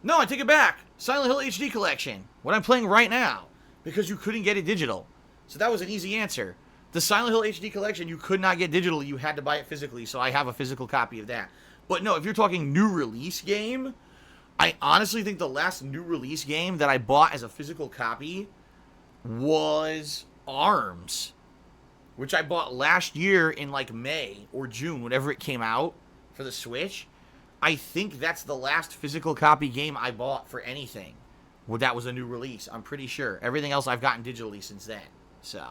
No, I take it back. Silent Hill HD Collection. What I'm playing right now. Because you couldn't get it digital. So that was an easy answer. The Silent Hill HD Collection, you could not get digital. You had to buy it physically. So I have a physical copy of that. But no, if you're talking new release game, I honestly think the last new release game that I bought as a physical copy was ARMS, which I bought last year in like May or June, whenever it came out for the Switch. I think that's the last physical copy game I bought for anything. Well, that was a new release, I'm pretty sure. Everything else I've gotten digitally since then. So,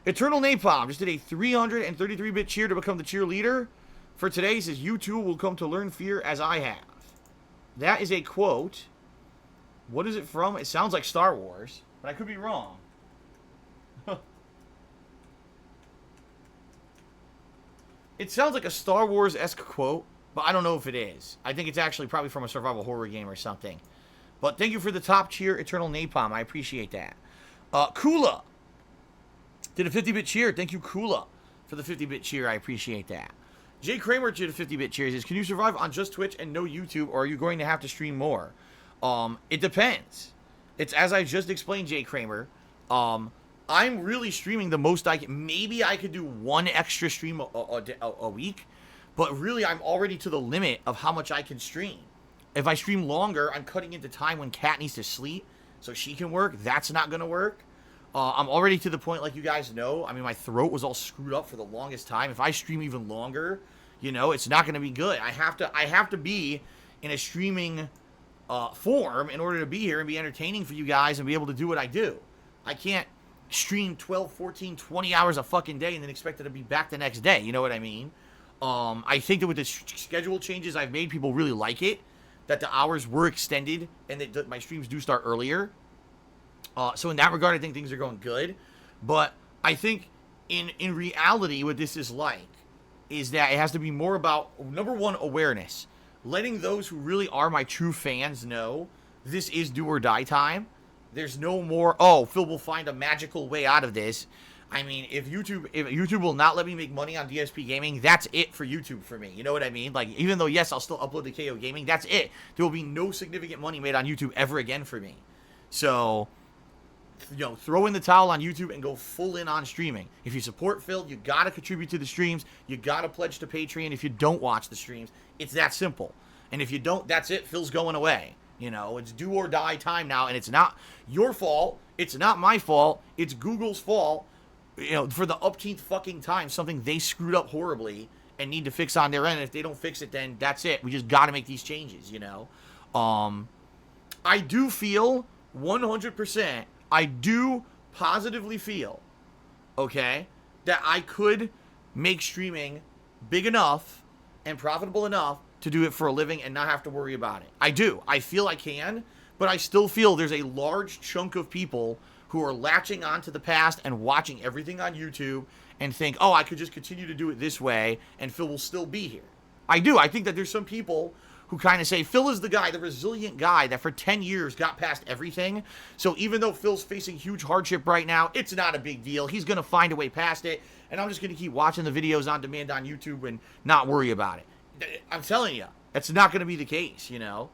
Eternal Napalm just did a 333-bit cheer to become the cheerleader. For today, he says, you too will come to learn fear as I have. That is a quote. What is it from? It sounds like Star Wars, but I could be wrong. It sounds like a Star Wars-esque quote, but I don't know if it is. I think it's actually probably from a survival horror game or something. But thank you for the top cheer, Eternal Napalm. I appreciate that. Kula did a 50-bit cheer. Thank you, Kula, for the 50-bit cheer. I appreciate that. Jay Kramer did a 50-bit cheer. He says, can you survive on just Twitch and no YouTube, or are you going to have to stream more? It depends. It's as I just explained, Jay Kramer. I'm really streaming the most I can. Maybe I could do one extra stream a week, but really I'm already to the limit of how much I can stream. If I stream longer, I'm cutting into time when Kat needs to sleep so she can work. That's not going to work. I'm already to the point, like you guys know, I mean, my throat was all screwed up for the longest time. If I stream even longer, you know, it's not going to be good. I have to be in a streaming form in order to be here and be entertaining for you guys and be able to do what I do. I can't stream 12, 14, 20 hours a fucking day and then expect it to be back the next day. You know what I mean? I think that with the schedule changes I've made, people really like it, that the hours were extended and that my streams do start earlier. So in that regard, I think things are going good. But I think in reality, what this is like is that it has to be more about, number one, awareness. Letting those who really are my true fans know this is do or die time. There's no more, oh, Phil will find a magical way out of this. I mean, if YouTube will not let me make money on DSP Gaming, that's it for YouTube for me. You know what I mean? Like, even though, yes, I'll still upload to KO Gaming, that's it. There will be no significant money made on YouTube ever again for me. So, you know, throw in the towel on YouTube and go full in on streaming. If you support Phil, you got to contribute to the streams. You got to pledge to Patreon if you don't watch the streams. It's that simple. And if you don't, that's it. Phil's going away. You know, it's do or die time now, and it's not your fault. It's not my fault. It's Google's fault. You know, for the upteenth fucking time, something they screwed up horribly and need to fix on their end. If they don't fix it, then that's it. We just got to make these changes, you know. I do feel 100%, I do positively feel, okay, that I could make streaming big enough and profitable enough to do it for a living and not have to worry about it. I do. I feel I can, but I still feel there's a large chunk of people who are latching onto the past and watching everything on YouTube and think, oh, I could just continue to do it this way and Phil will still be here. I do. I think that there's some people who kind of say, Phil is the guy, the resilient guy that for 10 years got past everything. So even though Phil's facing huge hardship right now, it's not a big deal. He's going to find a way past it. And I'm just going to keep watching the videos on demand on YouTube and not worry about it. I'm telling you, that's not going to be the case, you know.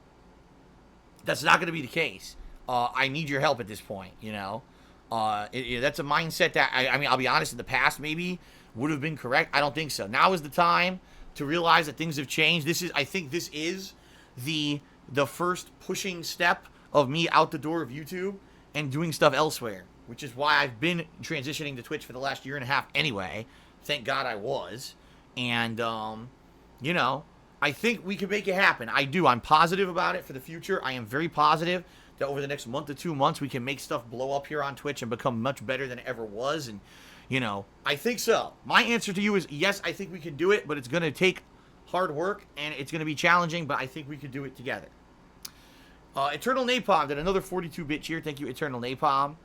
That's not going to be the case. I need your help at this point, you know. That's a mindset that, I mean, I'll be honest, in the past maybe would have been correct. I don't think so. Now is the time to realize that things have changed. I think this is the first pushing step of me out the door of YouTube and doing stuff elsewhere, which is why I've been transitioning to Twitch for the last year and a half anyway. Thank God I was. And, you know, I think we can make it happen. I do. I'm positive about it for the future. I am very positive that over the next month to 2 months, we can make stuff blow up here on Twitch and become much better than it ever was. And, you know, I think so. My answer to you is yes, I think we can do it, but it's going to take hard work and it's going to be challenging, but I think we could do it together. Eternal Napalm did another 42-bit cheer. Thank you, Eternal Napalm.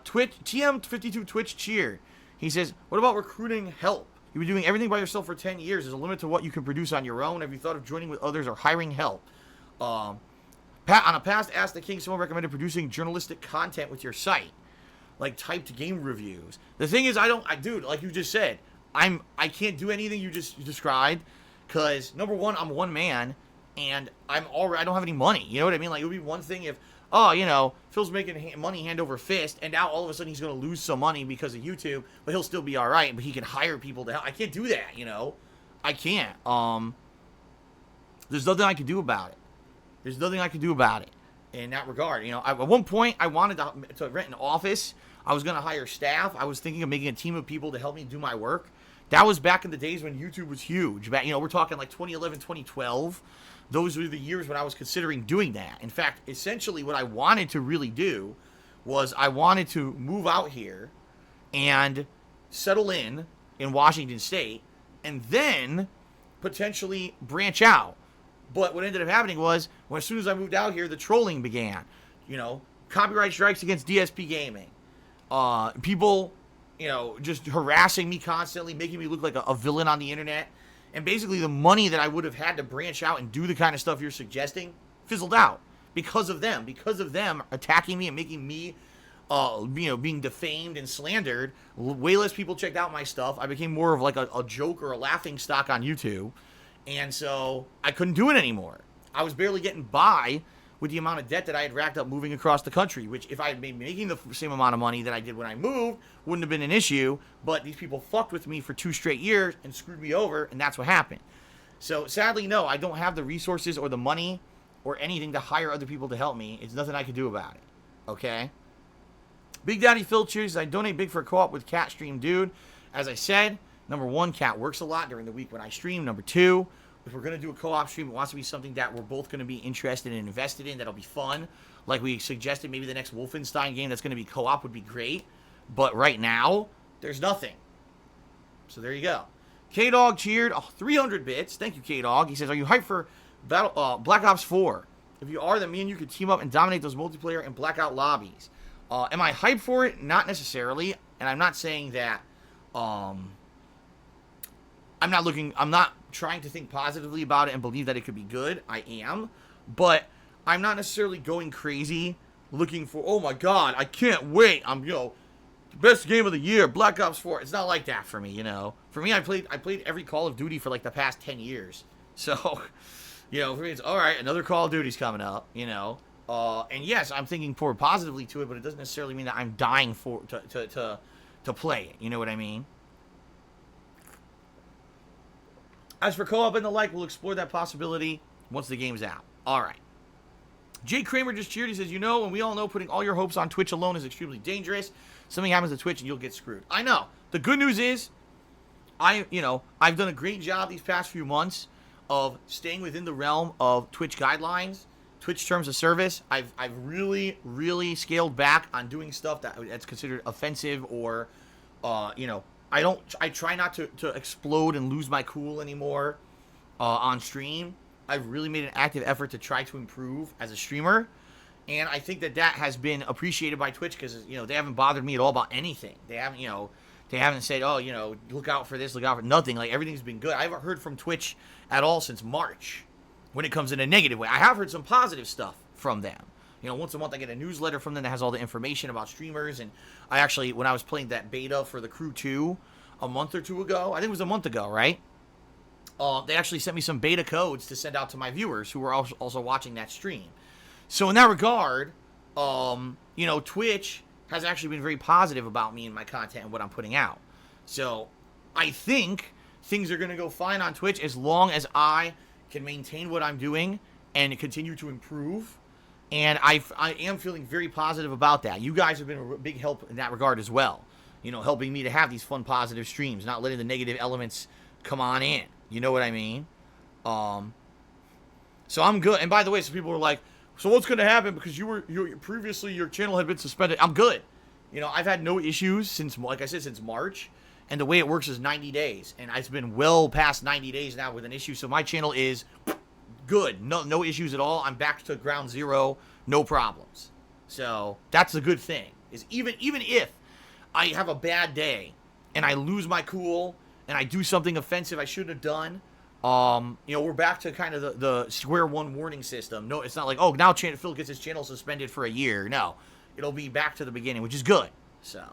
Twitch TM52 Twitch cheer. He says, what about recruiting help? You've been doing everything by yourself for 10 years. There's a limit to what you can produce on your own. Have you thought of joining with others or hiring help? On a past Ask the King, someone recommended producing journalistic content with your site, like typed game reviews. The thing is, dude, like you just said, I can't do anything you just described, because number one, I'm one man, and I don't have any money. You know what I mean? Like, it would be one thing if, oh, you know, Phil's making money hand over fist, and now all of a sudden he's going to lose some money because of YouTube, but he'll still be all right, but he can hire people to help. I can't do that, you know? I can't. There's nothing I can do about it. There's nothing I can do about it in that regard. You know, at one point, I wanted to rent an office. I was going to hire staff. I was thinking of making a team of people to help me do my work. That was back in the days when YouTube was huge. Back, you know, we're talking like 2011, 2012. Those were the years when I was considering doing that. In fact, essentially what I wanted to really do was I wanted to move out here and settle in Washington State and then potentially branch out. But what ended up happening was, when as soon as I moved out here, the trolling began. You know, copyright strikes against DSP Gaming. People, you know, just harassing me constantly, making me look like a villain on the internet. And basically the money that I would have had to branch out and do the kind of stuff you're suggesting fizzled out because of them. Because of them attacking me and making me, you know, being defamed and slandered. Way less people checked out my stuff. I became more of like a joke or a laughing stock on YouTube. And so I couldn't do it anymore. I was barely getting by with the amount of debt that I had racked up moving across the country, which if I had been making the same amount of money that I did when I moved, wouldn't have been an issue. But these people fucked with me for 2 straight years and screwed me over, and that's what happened. So sadly, no, I don't have the resources or the money or anything to hire other people to help me. It's nothing I can do about it. Okay? Big Daddy Phil chooses, I donate big for a co-op with Cat Stream Dude. As I said, number one, Cat works a lot during the week when I stream. Number two, if we're going to do a co-op stream, it wants to be something that we're both going to be interested and invested in. That'll be fun. Like we suggested, maybe the next Wolfenstein game that's going to be co-op would be great. But right now, there's nothing. So there you go. K-Dog cheered 300 bits. Thank you, K-Dog. He says, are you hyped for Black Ops 4? If you are, then me and you could team up and dominate those multiplayer and blackout lobbies. Am I hyped for it? Not necessarily. And I'm not saying that... I'm not trying to think positively about it and believe that it could be good. I am. But I'm not necessarily going crazy looking for, oh my god, I can't wait. I'm, you know, best game of the year, Black Ops 4. It's not like that for me, you know. For me, I played every Call of Duty for like the past 10 years. So, you know, for me, it's all right, another Call of Duty's coming up, you know. And yes, I'm thinking forward positively to it, but it doesn't necessarily mean that I'm dying to play it. You know what I mean? As for co-op and the like, we'll explore that possibility once the game's out. All right. Jay Kramer just cheered. He says, you know, and we all know putting all your hopes on Twitch alone is extremely dangerous. Something happens to Twitch and you'll get screwed. I know. The good news is, I've done a great job these past few months of staying within the realm of Twitch guidelines, Twitch terms of service. I've really, really scaled back on doing stuff that's considered offensive or, you know, I try not to explode and lose my cool anymore on stream. I've really made an active effort to try to improve as a streamer. And I think that has been appreciated by Twitch because, you know, they haven't bothered me at all about anything. They haven't said, oh, you know, look out for this, look out for nothing. Like, everything's been good. I haven't heard from Twitch at all since March when it comes in a negative way. I have heard some positive stuff from them. You know, once a month I get a newsletter from them that has all the information about streamers. And I actually, when I was playing that beta for The Crew 2 a month or two ago, I think it was a month ago, right? They actually sent me some beta codes to send out to my viewers who were also watching that stream. So in that regard, you know, Twitch has actually been very positive about me and my content and what I'm putting out. So I think things are going to go fine on Twitch as long as I can maintain what I'm doing and continue to improve. And I am feeling very positive about that. You guys have been a big help in that regard as well. You know, helping me to have these fun, positive streams, not letting the negative elements come on in. You know what I mean? So I'm good. And by the way, some people were like, so what's going to happen because previously your channel had been suspended? I'm good. You know, I've had no issues since, like I said, since March. And the way it works is 90 days. And it's been well past 90 days now with an issue. So my channel is good. No issues at all. I'm back to ground zero. No problems. So that's a good thing. Is even if I have a bad day and I lose my cool and I do something offensive I shouldn't have done, you know, we're back to kind of the square one warning system. No, it's not like, oh, now Phil gets his channel suspended for a year. No, it'll be back to the beginning, which is good. So,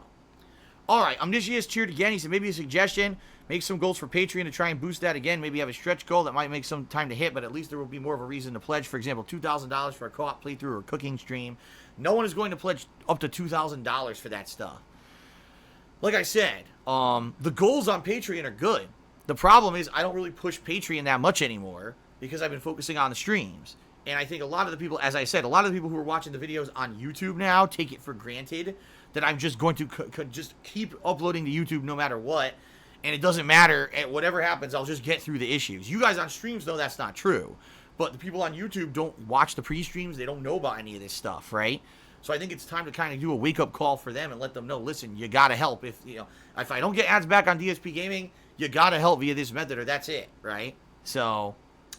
all right, Omniscius cheered again. He said maybe a suggestion, make some goals for Patreon to try and boost that again. Maybe have a stretch goal that might make some time to hit, but at least there will be more of a reason to pledge. For example, $2,000 for a co-op playthrough or cooking stream. No one is going to pledge up to $2,000 for that stuff. Like I said, the goals on Patreon are good. The problem is I don't really push Patreon that much anymore because I've been focusing on the streams. And I think a lot of the people, as I said, a lot of the people who are watching the videos on YouTube now take it for granted that I'm just going to just keep uploading to YouTube no matter what. And it doesn't matter. Whatever happens, I'll just get through the issues. You guys on streams know that's not true. But the people on YouTube don't watch the pre-streams. They don't know about any of this stuff, right? So I think it's time to kind of do a wake-up call for them and let them know, listen, you got to help. If I don't get ads back on DSP Gaming, you got to help via this method or that's it, right? So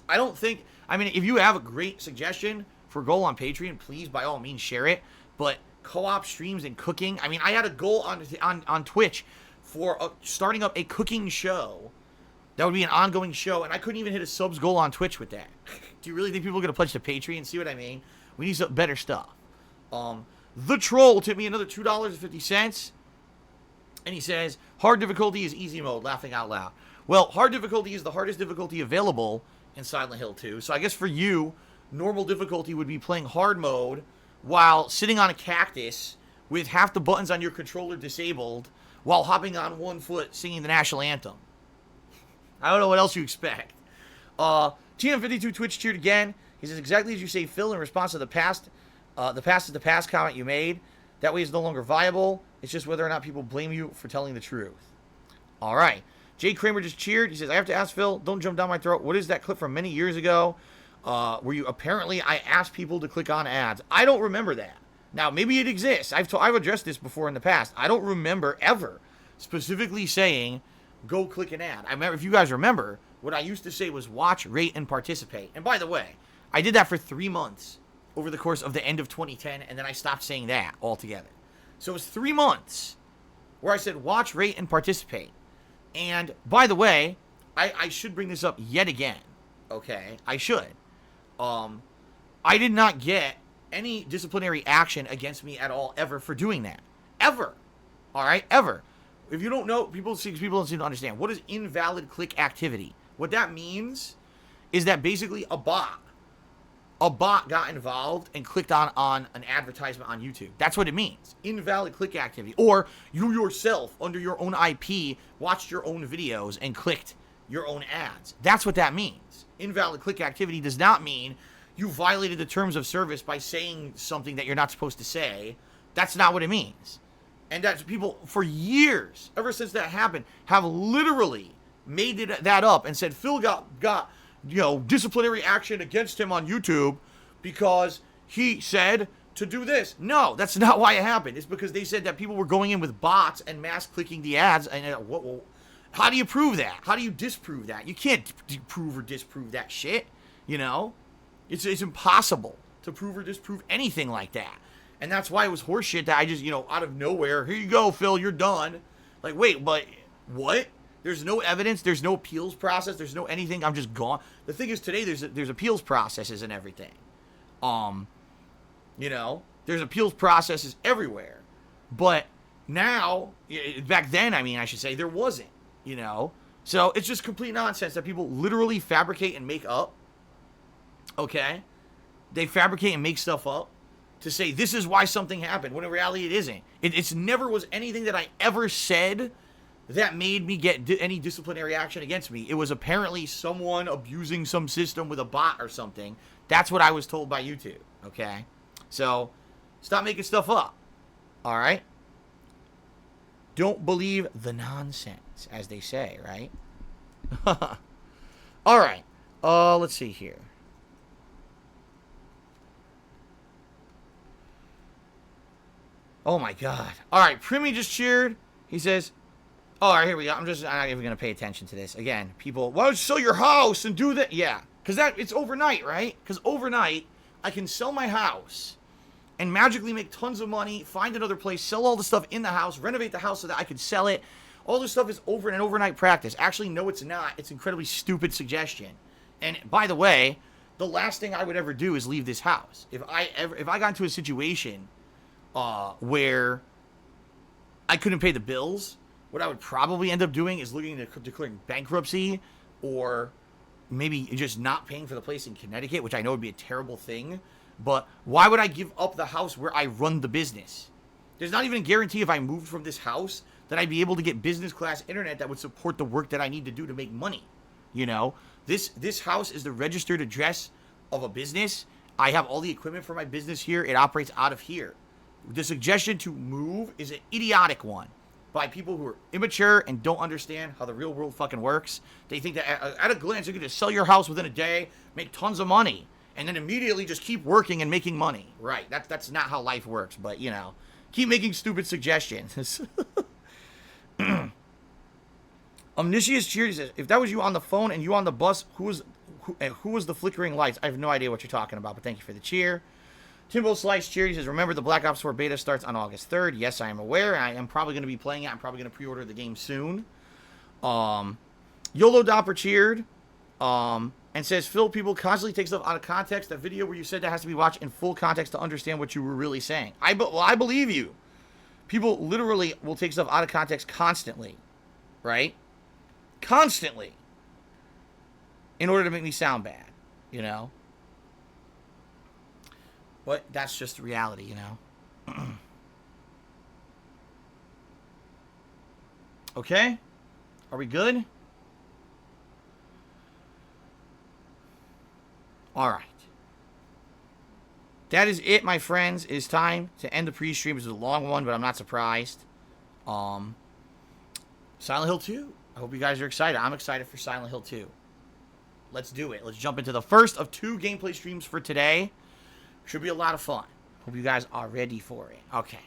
I don't think, I mean, if you have a great suggestion for a goal on Patreon, please, by all means, share it. But co-op streams and cooking, I mean, I had a goal on Twitch for starting up a cooking show. That would be an ongoing show, and I couldn't even hit a subs goal on Twitch with that. Do you really think people are going to pledge to Patreon? See what I mean? We need some better stuff. The Troll tipped me another $2.50, and he says, hard difficulty is easy mode, laughing out loud. Well, hard difficulty is the hardest difficulty available in Silent Hill 2, so I guess for you, normal difficulty would be playing hard mode while sitting on a cactus with half the buttons on your controller disabled while hopping on one foot singing the national anthem. I don't know what else you expect. TM52 Twitch cheered again. He says, exactly as you say, Phil, in response to the past is the past comment you made. That way is no longer viable. It's just whether or not people blame you for telling the truth. All right. Jay Kramer just cheered. He says, I have to ask Phil, don't jump down my throat. What is that clip from many years ago where you apparently I asked people to click on ads? I don't remember that. Now, maybe it exists. I've addressed this before in the past. I don't remember ever specifically saying, go click an ad. I remember, if you guys remember, what I used to say was watch, rate, and participate. And by the way, I did that for 3 months over the course of the end of 2010, and then I stopped saying that altogether. So it was 3 months where I said watch, rate, and participate. And by the way, I should bring this up yet again. Okay, I should. I did not get any disciplinary action against me at all ever for doing that. Ever. All right, ever. If you don't know, people don't seem to understand. What is invalid click activity? What that means is that basically a bot got involved and clicked on an advertisement on YouTube. That's what it means. Invalid click activity. Or you yourself, under your own IP, watched your own videos and clicked your own ads. That's what that means. Invalid click activity does not mean you violated the terms of service by saying something that you're not supposed to say. That's not what it means. And that's people, for years, ever since that happened, have literally made that up and said Phil got disciplinary action against him on YouTube because he said to do this. No, that's not why it happened. It's because they said that people were going in with bots and mass clicking the ads. And how do you prove that? How do you disprove that? You can't prove or disprove that shit. It's impossible to prove or disprove anything like that. And that's why it was horseshit that I just, out of nowhere, here you go, Phil, you're done. Like, wait, but what? There's no evidence. There's no appeals process. There's no anything. I'm just gone. The thing is, today there's appeals processes and everything. There's appeals processes everywhere. But now, back then, I should say, there wasn't, So it's just complete nonsense that people literally fabricate and make up. Okay? They fabricate and make stuff up to say this is why something happened, when in reality it isn't. It's never was anything that I ever said that made me get any disciplinary action against me. It was apparently someone abusing some system with a bot or something. That's what I was told by YouTube, okay? So, stop making stuff up. All right? Don't believe the nonsense, as they say, right? All right. Let's see here. Oh my God. All right, Primi just cheered. He says, oh, all right, here we go. I'm not even going to pay attention to this. Again, people, why don't you sell your house and do that? Yeah, because it's overnight, right? Because overnight, I can sell my house and magically make tons of money, find another place, sell all the stuff in the house, renovate the house so that I can sell it. All this stuff is over an overnight practice. Actually, no, it's not. It's an incredibly stupid suggestion. And by the way, the last thing I would ever do is leave this house. If I got into a situation where I couldn't pay the bills, what I would probably end up doing is looking at declaring bankruptcy, or maybe just not paying for the place in Connecticut, which I know would be a terrible thing. But why would I give up the house where I run the business? There's not even a guarantee if I moved from this house that I'd be able to get business class internet that would support the work that I need to do to make money. You know, this house is the registered address of a business. I have all the equipment for my business here. It operates out of here. The suggestion to move is an idiotic one by people who are immature and don't understand how the real world fucking works. They think that at a glance, you can just sell your house within a day, make tons of money, and then immediately just keep working and making money. Right, that's not how life works, but, you know, keep making stupid suggestions. Omniscious Cheer says, if that was you on the phone and you on the bus, who was the flickering lights? I have no idea what you're talking about, but thank you for the cheer. Timbo Slice Cheer says, remember the Black Ops 4 beta starts on August 3rd. Yes, I am aware. I am probably going to be playing it. I'm probably going to pre-order the game soon. YOLO Dopper cheered and says, Phil, people constantly take stuff out of context. That video where you said that has to be watched in full context to understand what you were really saying. I believe you. People literally will take stuff out of context constantly, right? Constantly. In order to make me sound bad, you know? But that's just the reality, you know? Okay? Are we good? All right. That is it, my friends. It is time to end the pre-stream. It was a long one, but I'm not surprised. Silent Hill 2. I hope you guys are excited. I'm excited for Silent Hill 2. Let's do it. Let's jump into the first of 2 gameplay streams for today. Should be a lot of fun. Hope you guys are ready for it. Okay.